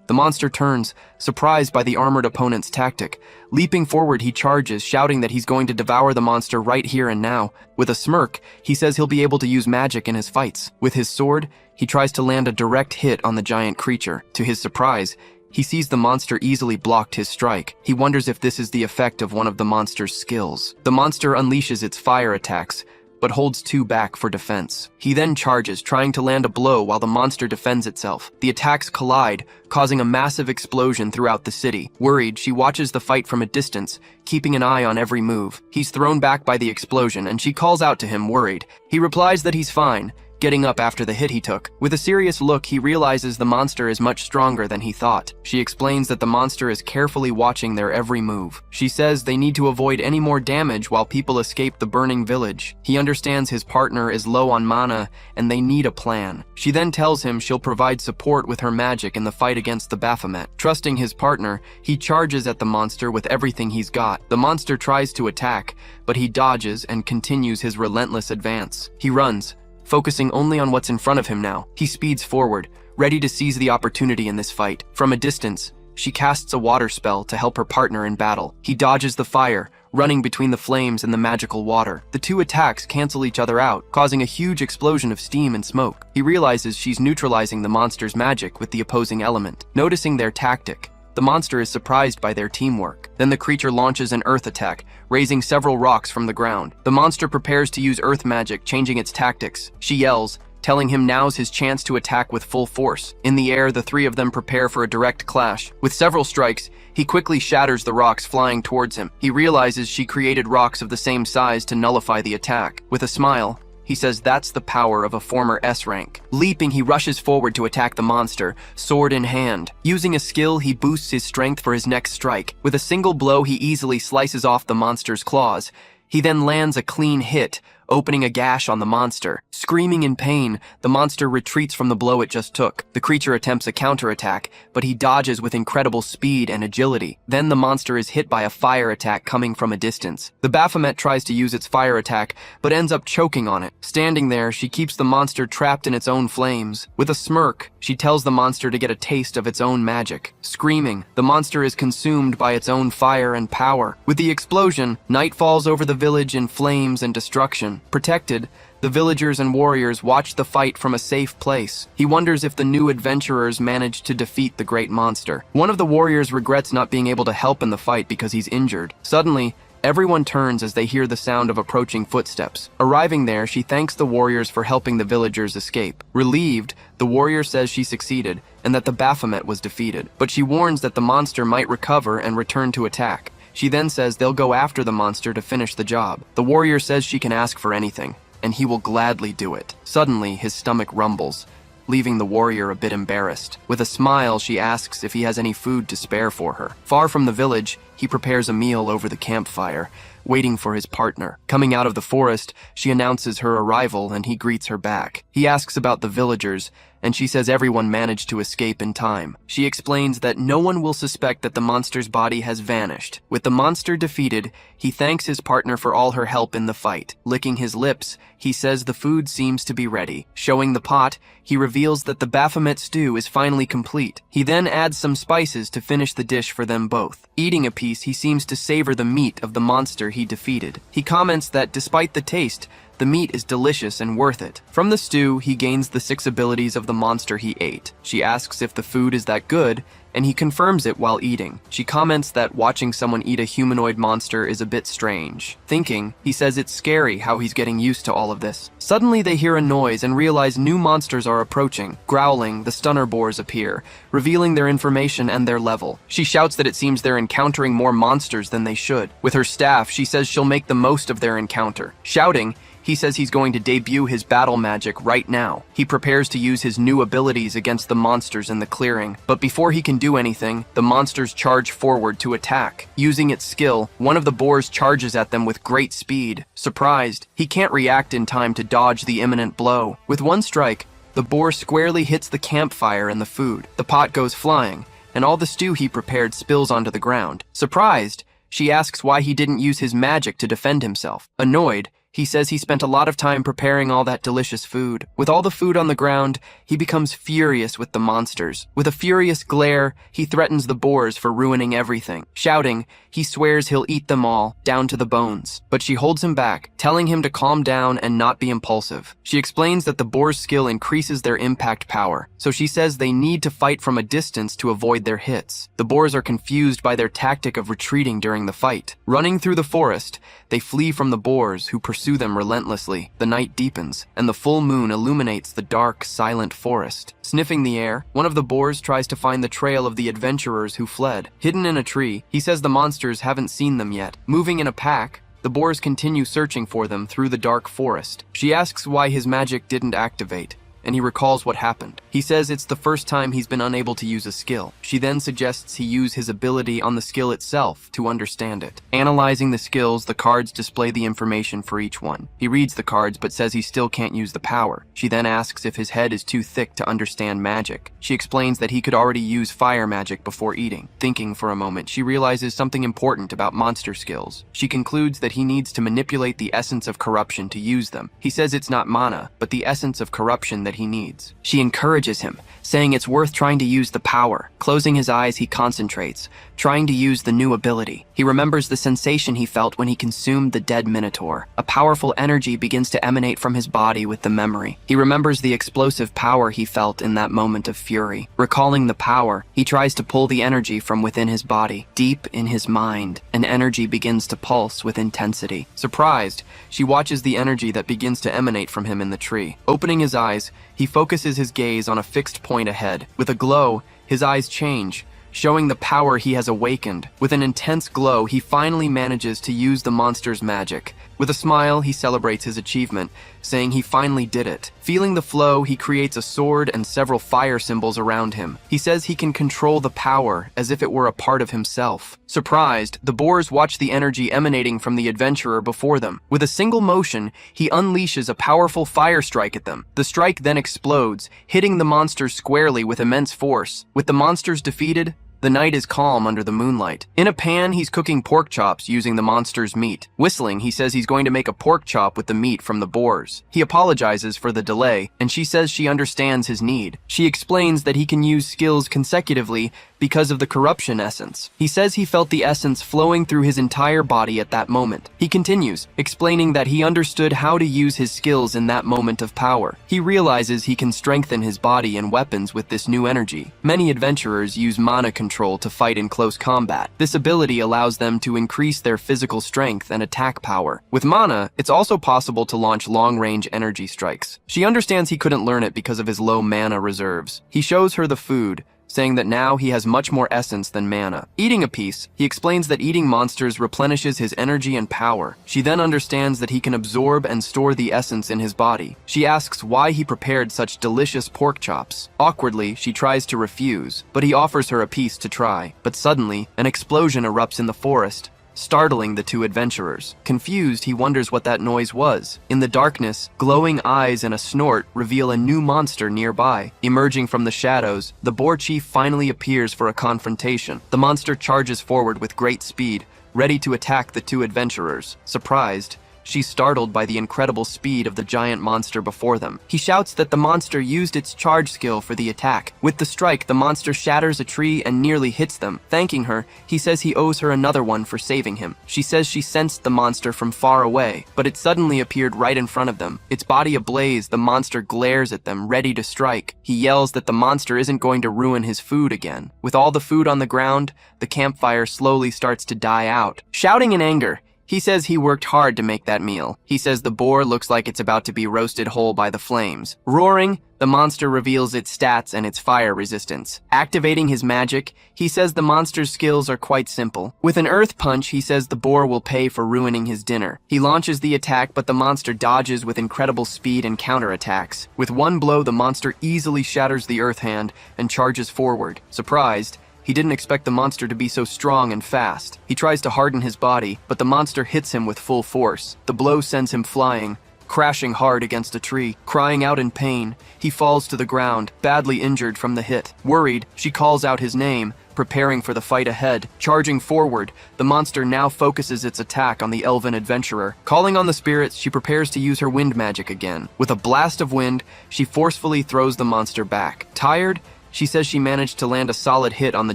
The monster turns, surprised by the armored opponent's tactic. Leaping forward, he charges, shouting that he's going to devour the monster right here and now. With a smirk, he says he'll be able to use magic in his fights. With his sword, he tries to land a direct hit on the giant creature. To his surprise, he sees the monster easily blocked his strike. He wonders if this is the effect of one of the monster's skills. The monster unleashes its fire attacks, but holds 2 back for defense. He then charges, trying to land a blow while the monster defends itself. The attacks collide, causing a massive explosion throughout the city. Worried, she watches the fight from a distance, keeping an eye on every move. He's thrown back by the explosion, and she calls out to him, worried. He replies that he's fine, getting up after the hit he took. With a serious look, he realizes the monster is much stronger than he thought. She explains that the monster is carefully watching their every move. She says they need to avoid any more damage while people escape the burning village. He understands his partner is low on mana and they need a plan. She then tells him she'll provide support with her magic in the fight against the Baphomet. Trusting his partner, he charges at the monster with everything he's got. The monster tries to attack, but he dodges and continues his relentless advance. He runs, focusing only on what's in front of him now. He speeds forward, ready to seize the opportunity in this fight. From a distance, she casts a water spell to help her partner in battle. He dodges the fire, running between the flames and the magical water. The 2 attacks cancel each other out, causing a huge explosion of steam and smoke. He realizes she's neutralizing the monster's magic with the opposing element. Noticing their tactic, the monster is surprised by their teamwork. Then the creature launches an earth attack, raising several rocks from the ground. The monster prepares to use earth magic, changing its tactics. She yells, telling him now's his chance to attack with full force. In the air, the 3 of them prepare for a direct clash. With several strikes, he quickly shatters the rocks flying towards him. He realizes she created rocks of the same size to nullify the attack. With a smile, he says that's the power of a former S rank. Leaping, he rushes forward to attack the monster, sword in hand. Using a skill, he boosts his strength for his next strike. With a single blow, he easily slices off the monster's claws. He then lands a clean hit, opening a gash on the monster. Screaming in pain, the monster retreats from the blow it just took. The creature attempts a counterattack, but he dodges with incredible speed and agility. Then the monster is hit by a fire attack coming from a distance. The Baphomet tries to use its fire attack, but ends up choking on it. Standing there, she keeps the monster trapped in its own flames. With a smirk, she tells the monster to get a taste of its own magic. Screaming, the monster is consumed by its own fire and power. With the explosion, night falls over the village in flames and destruction. Protected, the villagers and warriors watch the fight from a safe place. He wonders if the new adventurers managed to defeat the great monster. One of the warriors regrets not being able to help in the fight because he's injured. Suddenly, everyone turns as they hear the sound of approaching footsteps. Arriving there, she thanks the warriors for helping the villagers escape. Relieved, the warrior says she succeeded and that the Baphomet was defeated, but she warns that the monster might recover and return to attack. She then says they'll go after the monster to finish the job. The warrior says she can ask for anything, and he will gladly do it. Suddenly, his stomach rumbles, leaving the warrior a bit embarrassed. With a smile, she asks if he has any food to spare for her. Far from the village, he prepares a meal over the campfire, waiting for his partner. Coming out of the forest, she announces her arrival and he greets her back. He asks about the villagers, and she says everyone managed to escape in time. She explains that no one will suspect that the monster's body has vanished. With the monster defeated, he thanks his partner for all her help in the fight. Licking his lips, he says the food seems to be ready. Showing the pot, he reveals that the Baphomet stew is finally complete. He then adds some spices to finish the dish for them both. Eating a piece, he seems to savor the meat of the monster he defeated. He comments that despite the taste, the meat is delicious and worth it. From the stew, he gains the 6 abilities of the monster he ate. She asks if the food is that good, and he confirms it while eating. She comments that watching someone eat a humanoid monster is a bit strange. Thinking, he says it's scary how he's getting used to all of this. Suddenly they hear a noise and realize new monsters are approaching. Growling, the stunner boars appear, revealing their information and their level. She shouts that it seems they're encountering more monsters than they should. With her staff, she says she'll make the most of their encounter. Shouting, he says he's going to debut his battle magic right now. He prepares to use his new abilities against the monsters in the clearing. But before he can do anything, the monsters charge forward to attack. Using its skill, one of the boars charges at them with great speed. Surprised, he can't react in time to dodge the imminent blow. With one strike, the boar squarely hits the campfire and the food. The pot goes flying, and all the stew he prepared spills onto the ground. Surprised, she asks why he didn't use his magic to defend himself. Annoyed, he says he spent a lot of time preparing all that delicious food. With all the food on the ground, he becomes furious with the monsters. With a furious glare, he threatens the boars for ruining everything. Shouting, he swears he'll eat them all, down to the bones. But she holds him back, telling him to calm down and not be impulsive. She explains that the boar's skill increases their impact power, so she says they need to fight from a distance to avoid their hits. The boars are confused by their tactic of retreating during the fight. Running through the forest, they flee from the boars, who pursue them relentlessly. The night deepens, and the full moon illuminates the dark, silent forest. Sniffing the air, one of the boars tries to find the trail of the adventurers who fled. Hidden in a tree, he says the monsters haven't seen them yet. Moving in a pack, the boars continue searching for them through the dark forest. She asks why his magic didn't activate, and he recalls what happened. He says it's the first time he's been unable to use a skill. She then suggests he use his ability on the skill itself to understand it. Analyzing the skills, the cards display the information for each one. He reads the cards but says he still can't use the power. She then asks if his head is too thick to understand magic. She explains that he could already use fire magic before eating. Thinking for a moment, she realizes something important about monster skills. She concludes that he needs to manipulate the essence of corruption to use them. He says it's not mana, but the essence of corruption that he needs. She encourages him, saying it's worth trying to use the power. Closing his eyes, he concentrates, trying to use the new ability. He remembers the sensation he felt when he consumed the dead minotaur. A powerful energy begins to emanate from his body with the memory. He remembers the explosive power he felt in that moment of fury. Recalling the power, he tries to pull the energy from within his body. Deep in his mind, an energy begins to pulse with intensity. Surprised, she watches the energy that begins to emanate from him in the tree. Opening his eyes, he focuses his gaze on a fixed point ahead. With a glow, his eyes change, showing the power he has awakened. With an intense glow, he finally manages to use the monster's magic. With a smile, he celebrates his achievement, saying he finally did it. Feeling the flow, he creates a sword and several fire symbols around him. He says he can control the power as if it were a part of himself. Surprised, the boars watch the energy emanating from the adventurer before them. With a single motion, he unleashes a powerful fire strike at them. The strike then explodes, hitting the monsters squarely with immense force. With the monsters defeated, the night is calm under the moonlight. In a pan, he's cooking pork chops using the monster's meat. Whistling, he says he's going to make a pork chop with the meat from the boars. He apologizes for the delay, and she says she understands his need. She explains that he can use skills consecutively because of the corruption essence. He says he felt the essence flowing through his entire body at that moment. He continues, explaining that he understood how to use his skills in that moment of power. He realizes he can strengthen his body and weapons with this new energy. Many adventurers use mana control to fight in close combat. This ability allows them to increase their physical strength and attack power. With mana, it's also possible to launch long-range energy strikes. She understands he couldn't learn it because of his low mana reserves. He shows her the food, saying that now he has much more essence than mana. Eating a piece, he explains that eating monsters replenishes his energy and power. She then understands that he can absorb and store the essence in his body. She asks why he prepared such delicious pork chops. Awkwardly, she tries to refuse, but he offers her a piece to try. But suddenly, an explosion erupts in the forest, startling the two adventurers. Confused, he wonders what that noise was. In the darkness, glowing eyes and a snort reveal a new monster nearby. Emerging from the shadows, the boar chief finally appears for a confrontation. The monster charges forward with great speed, ready to attack the two adventurers. Surprised, she's startled by the incredible speed of the giant monster before them. He shouts that the monster used its charge skill for the attack. With the strike, the monster shatters a tree and nearly hits them. Thanking her, he says he owes her another one for saving him. She says she sensed the monster from far away, but it suddenly appeared right in front of them. Its body ablaze, the monster glares at them, ready to strike. He yells that the monster isn't going to ruin his food again. With all the food on the ground, the campfire slowly starts to die out. Shouting in anger, he says he worked hard to make that meal. He says the boar looks like it's about to be roasted whole by the flames. Roaring, the monster reveals its stats and its fire resistance. Activating his magic, he says the monster's skills are quite simple. With an earth punch, he says the boar will pay for ruining his dinner. He launches the attack, but the monster dodges with incredible speed and counterattacks. With one blow, the monster easily shatters the earth hand and charges forward. Surprised, he didn't expect the monster to be so strong and fast. He tries to harden his body, but the monster hits him with full force. The blow sends him flying, crashing hard against a tree. Crying out in pain, he falls to the ground, badly injured from the hit. Worried, she calls out his name, preparing for the fight ahead. Charging forward, the monster now focuses its attack on the elven adventurer. Calling on the spirits, she prepares to use her wind magic again. With a blast of wind, she forcefully throws the monster back. Tired, she says she managed to land a solid hit on the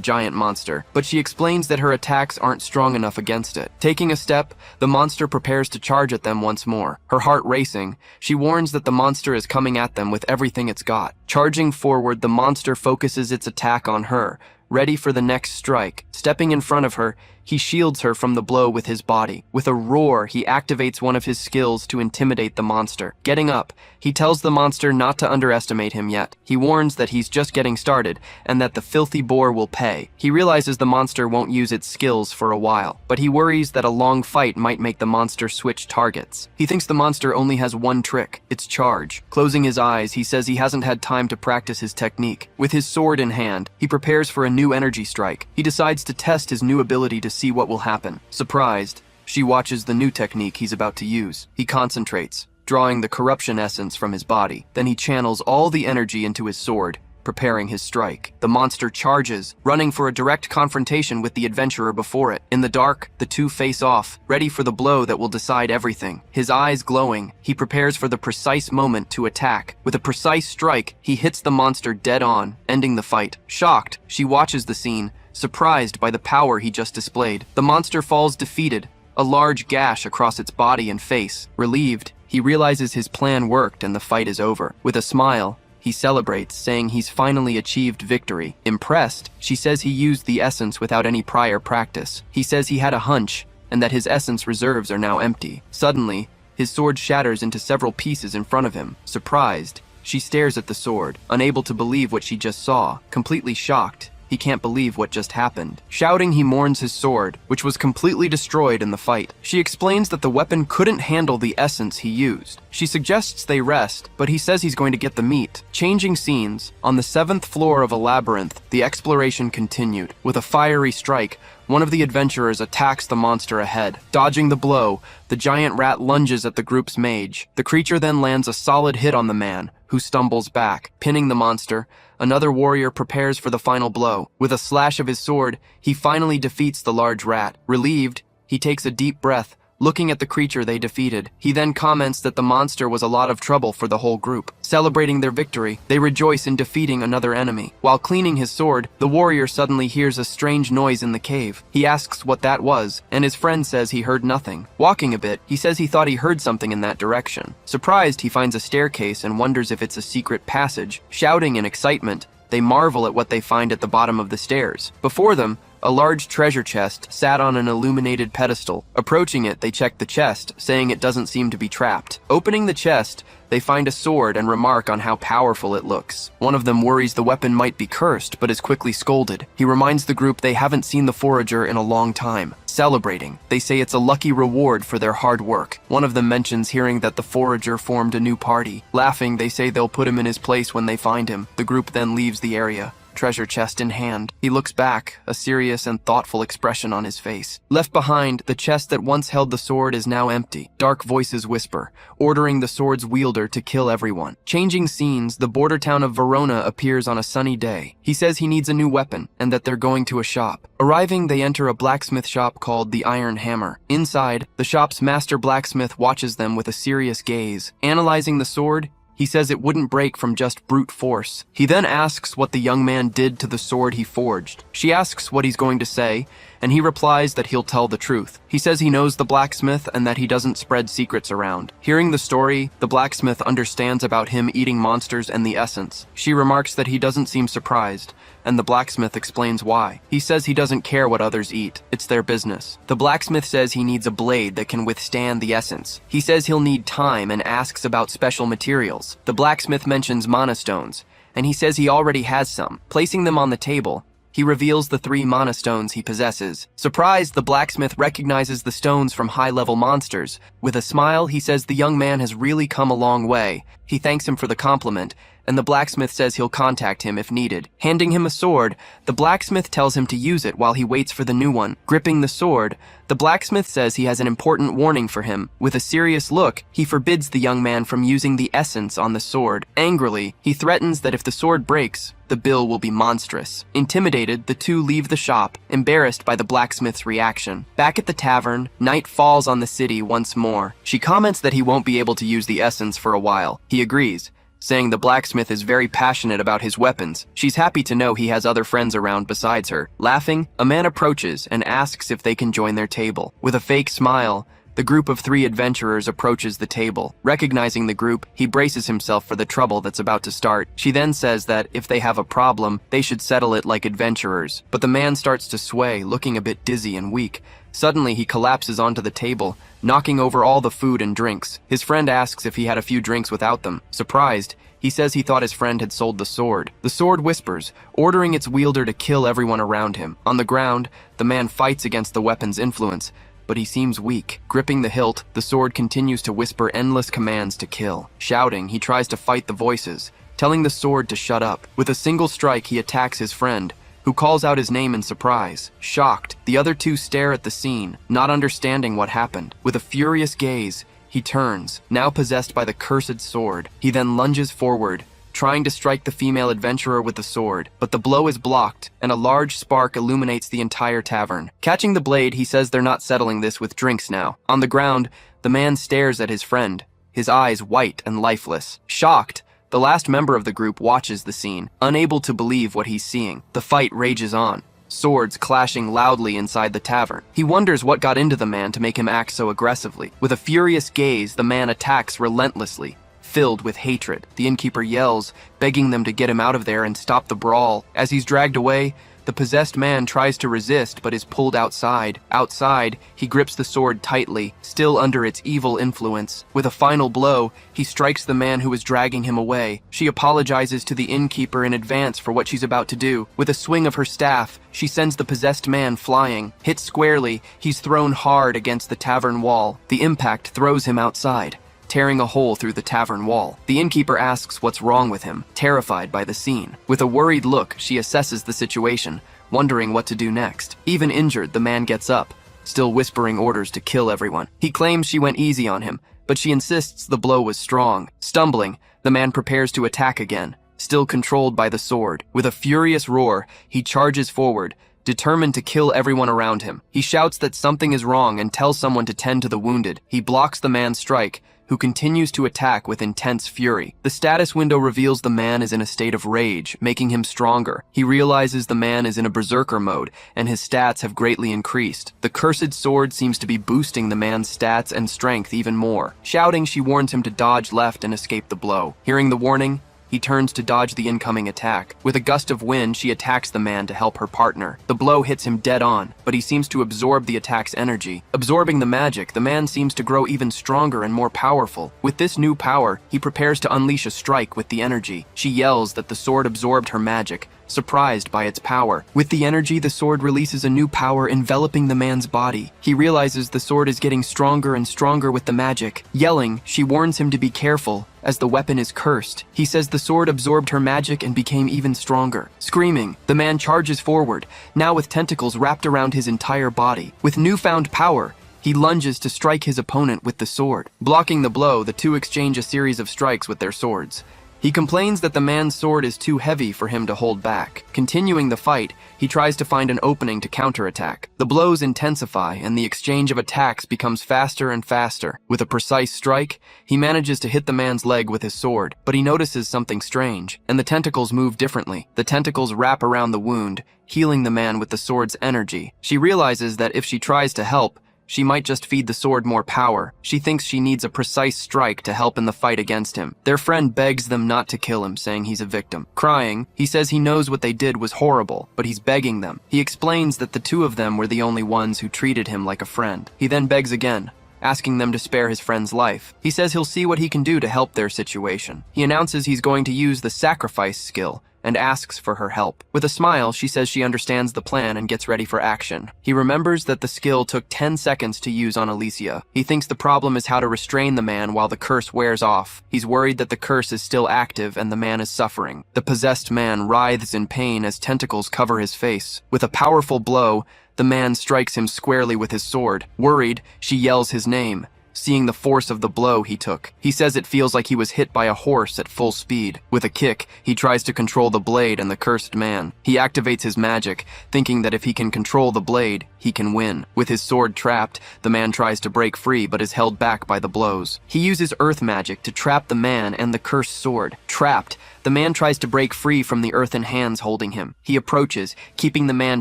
giant monster, but she explains that her attacks aren't strong enough against it. Taking a step, the monster prepares to charge at them once more. Her heart racing, she warns that the monster is coming at them with everything it's got. Charging forward, the monster focuses its attack on her, ready for the next strike. Stepping in front of her, he shields her from the blow with his body. With a roar, he activates one of his skills to intimidate the monster. Getting up, he tells the monster not to underestimate him yet. He warns that he's just getting started, and that the filthy boar will pay. He realizes the monster won't use its skills for a while, but he worries that a long fight might make the monster switch targets. He thinks the monster only has one trick, its charge. Closing his eyes, he says he hasn't had time to practice his technique. With his sword in hand, he prepares for a new energy strike. He decides to test his new ability to see what will happen. Surprised, she watches the new technique he's about to use. He concentrates, drawing the corruption essence from his body. Then he channels all the energy into his sword, preparing his strike. The monster charges, running for a direct confrontation with the adventurer before it. In the dark, the two face off, ready for the blow that will decide everything. His eyes glowing, he prepares for the precise moment to attack. With a precise strike, he hits the monster dead on, ending the fight. Shocked, she watches the scene, surprised by the power he just displayed. The monster falls defeated, a large gash across its body and face. Relieved, he realizes his plan worked and the fight is over. With a smile, he celebrates, saying he's finally achieved victory. Impressed, she says he used the essence without any prior practice. He says he had a hunch, and that his essence reserves are now empty. Suddenly, his sword shatters into several pieces in front of him. Surprised, she stares at the sword, unable to believe what she just saw. Completely shocked, he can't believe what just happened. Shouting, he mourns his sword, which was completely destroyed in the fight. She explains that the weapon couldn't handle the essence he used. She suggests they rest, but he says he's going to get the meat. Changing scenes, on the 7th floor of a labyrinth, the exploration continued. With a fiery strike, one of the adventurers attacks the monster ahead. Dodging the blow, the giant rat lunges at the group's mage. The creature then lands a solid hit on the man, who stumbles back. Pinning the monster, another warrior prepares for the final blow. With a slash of his sword, he finally defeats the large rat. Relieved, he takes a deep breath, looking at the creature they defeated. He then comments that the monster was a lot of trouble for the whole group. Celebrating their victory, they rejoice in defeating another enemy. While cleaning his sword, the warrior suddenly hears a strange noise in the cave. He asks what that was, and his friend says he heard nothing. Walking a bit, he says he thought he heard something in that direction. Surprised, he finds a staircase and wonders if it's a secret passage. Shouting in excitement, they marvel at what they find at the bottom of the stairs. Before them, a large treasure chest sat on an illuminated pedestal. Approaching it, they check the chest, saying it doesn't seem to be trapped. Opening the chest, they find a sword and remark on how powerful it looks. One of them worries the weapon might be cursed, but is quickly scolded. He reminds the group they haven't seen the forager in a long time. Celebrating, they say it's a lucky reward for their hard work. One of them mentions hearing that the forager formed a new party. Laughing, they say they'll put him in his place when they find him. The group then leaves the area, treasure chest in hand. He looks back, a serious and thoughtful expression on his face. Left behind, the chest that once held the sword is now empty. Dark voices whisper, ordering the sword's wielder to kill everyone. Changing scenes, the border town of Verona appears on a sunny day. He says he needs a new weapon, and that they're going to a shop. Arriving, they enter a blacksmith shop called the Iron Hammer. Inside, the shop's master blacksmith watches them with a serious gaze. Analyzing the sword, he says it wouldn't break from just brute force. He then asks what the young man did to the sword he forged. She asks what he's going to say, and he replies that he'll tell the truth. He says he knows the blacksmith and that he doesn't spread secrets around. Hearing the story, the blacksmith understands about him eating monsters and the essence. She remarks that he doesn't seem surprised, and the blacksmith explains why. He says he doesn't care what others eat. It's their business. The blacksmith says he needs a blade that can withstand the essence. He says he'll need time and asks about special materials. The blacksmith mentions mana stones, and he says he already has some. Placing them on the table, he reveals the 3 mana stones he possesses. Surprised, the blacksmith recognizes the stones from high-level monsters. With a smile, he says the young man has really come a long way. He thanks him for the compliment, and the blacksmith says he'll contact him if needed. Handing him a sword, the blacksmith tells him to use it while he waits for the new one. Gripping the sword, the blacksmith says he has an important warning for him. With a serious look, he forbids the young man from using the essence on the sword. Angrily, he threatens that if the sword breaks, the bill will be monstrous. Intimidated, the two leave the shop, embarrassed by the blacksmith's reaction. Back at the tavern, night falls on the city once more. She comments that he won't be able to use the essence for a while. He agrees, saying the blacksmith is very passionate about his weapons. She's happy to know he has other friends around besides her. Laughing, a man approaches and asks if they can join their table. With a fake smile, the group of 3 adventurers approaches the table. Recognizing the group, he braces himself for the trouble that's about to start. She then says that if they have a problem, they should settle it like adventurers. But the man starts to sway, looking a bit dizzy and weak. Suddenly, he collapses onto the table, knocking over all the food and drinks. His friend asks if he had a few drinks without them. Surprised, he says he thought his friend had sold the sword. The sword whispers, ordering its wielder to kill everyone around him. On the ground, the man fights against the weapon's influence, but he seems weak. Gripping the hilt, the sword continues to whisper endless commands to kill. Shouting, he tries to fight the voices, telling the sword to shut up. With a single strike, he attacks his friend, who calls out his name in surprise. Shocked, the other two stare at the scene, not understanding what happened. With a furious gaze, he turns, now possessed by the cursed sword. He then lunges forward, trying to strike the female adventurer with the sword, but the blow is blocked, and a large spark illuminates the entire tavern. Catching the blade, he says they're not settling this with drinks now. On the ground, the man stares at his friend, his eyes white and lifeless. Shocked, the last member of the group watches the scene, unable to believe what he's seeing. The fight rages on, swords clashing loudly inside the tavern. He wonders what got into the man to make him act so aggressively. With a furious gaze, the man attacks relentlessly. Filled with hatred, the innkeeper yells, begging them to get him out of there and stop the brawl. As he's dragged away, the possessed man tries to resist but is pulled outside. Outside, he grips the sword tightly, still under its evil influence. With a final blow, he strikes the man who is dragging him away. She apologizes to the innkeeper in advance for what she's about to do. With a swing of her staff, she sends the possessed man flying. Hit squarely, he's thrown hard against the tavern wall. The impact throws him outside, tearing a hole through the tavern wall. The innkeeper asks what's wrong with him, terrified by the scene. With a worried look, she assesses the situation, wondering what to do next. Even injured, the man gets up, still whispering orders to kill everyone. He claims she went easy on him, but she insists the blow was strong. Stumbling, the man prepares to attack again, still controlled by the sword. With a furious roar, he charges forward, determined to kill everyone around him. He shouts that something is wrong and tells someone to tend to the wounded. He blocks the man's strike, who continues to attack with intense fury. The status window reveals the man is in a state of rage, making him stronger. He realizes the man is in a berserker mode, and his stats have greatly increased. The cursed sword seems to be boosting the man's stats and strength even more. Shouting, she warns him to dodge left and escape the blow. Hearing the warning, he turns to dodge the incoming attack. With a gust of wind, she attacks the man to help her partner. The blow hits him dead on, but he seems to absorb the attack's energy. Absorbing the magic, the man seems to grow even stronger and more powerful. With this new power, he prepares to unleash a strike with the energy. She yells that the sword absorbed her magic, surprised by its power. With the energy, the sword releases a new power enveloping the man's body. He realizes the sword is getting stronger and stronger with the magic. Yelling, she warns him to be careful, as the weapon is cursed. He says the sword absorbed her magic and became even stronger. Screaming, the man charges forward, now with tentacles wrapped around his entire body. With newfound power, he lunges to strike his opponent with the sword. Blocking the blow, the two exchange a series of strikes with their swords. He complains that the man's sword is too heavy for him to hold back. Continuing the fight, he tries to find an opening to counterattack. The blows intensify, and the exchange of attacks becomes faster and faster. With a precise strike, he manages to hit the man's leg with his sword, but he notices something strange, and the tentacles move differently. The tentacles wrap around the wound, healing the man with the sword's energy. She realizes that if she tries to help, she might just feed the sword more power. She thinks she needs a precise strike to help in the fight against him. Their friend begs them not to kill him, saying he's a victim. Crying, he says he knows what they did was horrible, but he's begging them. He explains that the two of them were the only ones who treated him like a friend. He then begs again, asking them to spare his friend's life. He says he'll see what he can do to help their situation. He announces he's going to use the sacrifice skill, and asks for her help. With a smile, she says she understands the plan and gets ready for action. He remembers that the skill took 10 seconds to use on Alicia. He thinks the problem is how to restrain the man while the curse wears off. He's worried that the curse is still active and the man is suffering. The possessed man writhes in pain as tentacles cover his face. With a powerful blow, the man strikes him squarely with his sword. Worried, she yells his name, seeing the force of the blow he took. He says it feels like he was hit by a horse at full speed. With a kick, he tries to control the blade and the cursed man. He activates his magic, thinking that if he can control the blade, he can win. With his sword trapped, the man tries to break free but is held back by the blows. He uses earth magic to trap the man and the cursed sword. Trapped, the man tries to break free from the earthen hands holding him. He approaches, keeping the man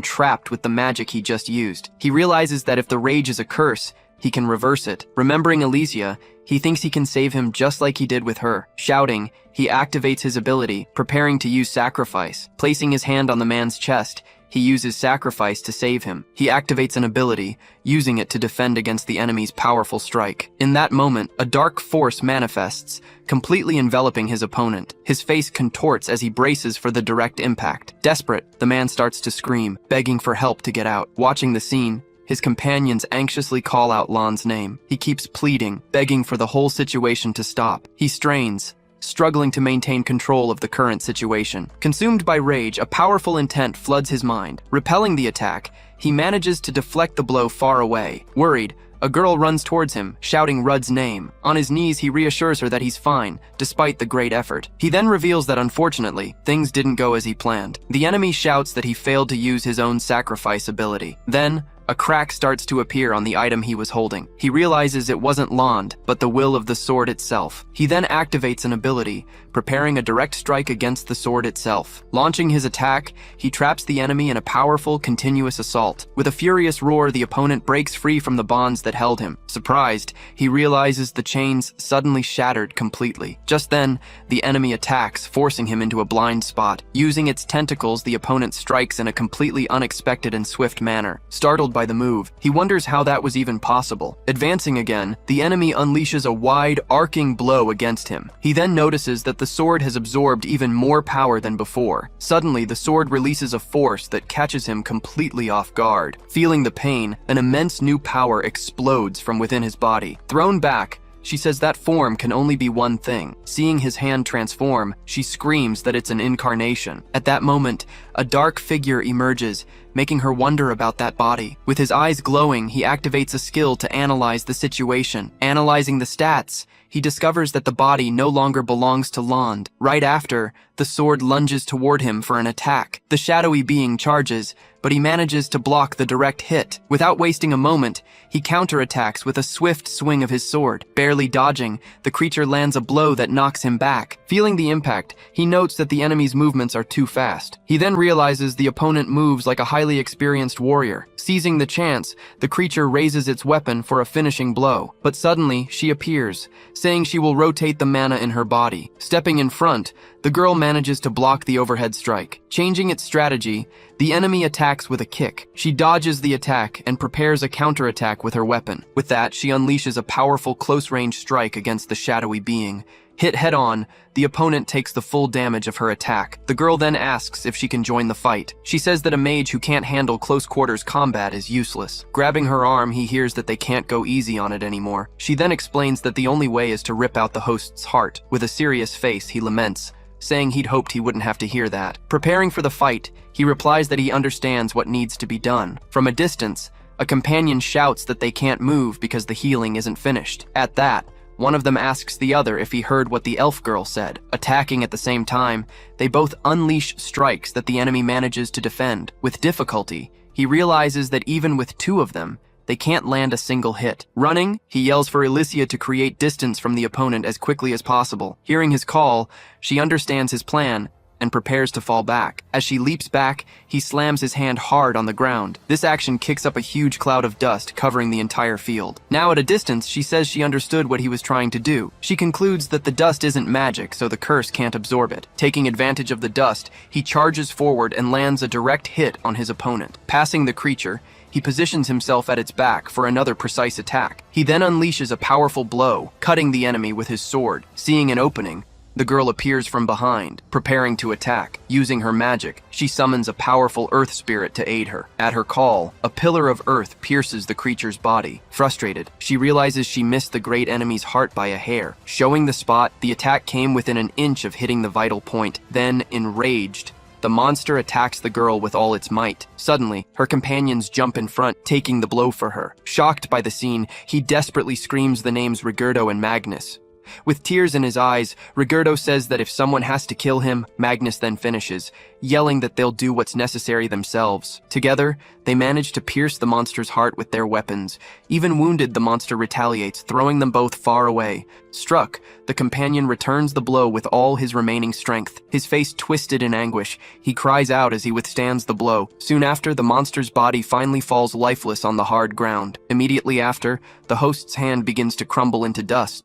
trapped with the magic he just used. He realizes that if the rage is a curse, he can reverse it. Remembering Alicia, he thinks he can save him just like he did with her. Shouting, he activates his ability, preparing to use sacrifice. Placing his hand on the man's chest, he uses sacrifice to save him. He activates an ability, using it to defend against the enemy's powerful strike. In that moment, a dark force manifests, completely enveloping his opponent. His face contorts as he braces for the direct impact. Desperate, the man starts to scream, begging for help to get out. Watching the scene, his companions anxiously call out Lan's name. He keeps pleading, begging for the whole situation to stop. He strains, struggling to maintain control of the current situation. Consumed by rage, a powerful intent floods his mind. Repelling the attack, he manages to deflect the blow far away. Worried, a girl runs towards him, shouting Rudd's name. On his knees, he reassures her that he's fine, despite the great effort. He then reveals that unfortunately, things didn't go as he planned. The enemy shouts that he failed to use his own sacrifice ability. Then, a crack starts to appear on the item he was holding. He realizes it wasn't Land, but the will of the sword itself. He then activates an ability, preparing a direct strike against the sword itself. Launching his attack, he traps the enemy in a powerful, continuous assault. With a furious roar, the opponent breaks free from the bonds that held him. Surprised, he realizes the chains suddenly shattered completely. Just then, the enemy attacks, forcing him into a blind spot. Using its tentacles, the opponent strikes in a completely unexpected and swift manner. Startled by the move, he wonders how that was even possible. Advancing again, the enemy unleashes a wide, arcing blow against him. He then notices that the sword has absorbed even more power than before. Suddenly, the sword releases a force that catches him completely off guard. Feeling the pain, an immense new power explodes from within his body. Thrown back, she says that form can only be one thing. Seeing his hand transform, she screams that it's an incarnation. At that moment, a dark figure emerges, making her wonder about that body. With his eyes glowing, he activates a skill to analyze the situation. Analyzing the stats, he discovers that the body no longer belongs to Land. Right after, the sword lunges toward him for an attack. The shadowy being charges, but he manages to block the direct hit. Without wasting a moment, he counterattacks with a swift swing of his sword. Barely dodging, the creature lands a blow that knocks him back. Feeling the impact, he notes that the enemy's movements are too fast. He then realizes the opponent moves like a highly experienced warrior. Seizing the chance, the creature raises its weapon for a finishing blow. But suddenly, she appears, saying she will rotate the mana in her body. Stepping in front, the girl manages to block the overhead strike. Changing its strategy, the enemy attacks with a kick. She dodges the attack and prepares a counterattack with her weapon. With that, she unleashes a powerful close-range strike against the shadowy being. Hit head-on, the opponent takes the full damage of her attack. The girl then asks if she can join the fight. She says that a mage who can't handle close-quarters combat is useless. Grabbing her arm, he hears that they can't go easy on it anymore. She then explains that the only way is to rip out the host's heart. With a serious face, he laments, saying he'd hoped he wouldn't have to hear that. Preparing for the fight, he replies that he understands what needs to be done. From a distance, a companion shouts that they can't move because the healing isn't finished. At that, one of them asks the other if he heard what the elf girl said. Attacking at the same time, they both unleash strikes that the enemy manages to defend. With difficulty, he realizes that even with two of them, they can't land a single hit. Running, he yells for Alicia to create distance from the opponent as quickly as possible. Hearing his call, she understands his plan and prepares to fall back. As she leaps back, he slams his hand hard on the ground. This action kicks up a huge cloud of dust covering the entire field. Now at a distance, she says she understood what he was trying to do. She concludes that the dust isn't magic, so the curse can't absorb it. Taking advantage of the dust, he charges forward and lands a direct hit on his opponent. Passing the creature, he positions himself at its back for another precise attack. He then unleashes a powerful blow, cutting the enemy with his sword. Seeing an opening, The girl appears from behind, preparing to attack. Using her magic, she summons a powerful earth spirit to aid her. At her call, a pillar of earth pierces the creature's body. Frustrated, she realizes she missed the great enemy's heart by a hair. Showing the spot, the attack came within an inch of hitting the vital point. Then, enraged, the monster attacks the girl with all its might. Suddenly, her companions jump in front, taking the blow for her. Shocked by the scene, he desperately screams the names Rigurdo and Magnus. With tears in his eyes, Rigurdo says that if someone has to kill him, Magnus then finishes, yelling that they'll do what's necessary themselves. Together, they manage to pierce the monster's heart with their weapons. Even wounded, the monster retaliates, throwing them both far away. Struck, the companion returns the blow with all his remaining strength. His face twisted in anguish, he cries out as he withstands the blow. Soon after, the monster's body finally falls lifeless on the hard ground. Immediately after, the host's hand begins to crumble into dust.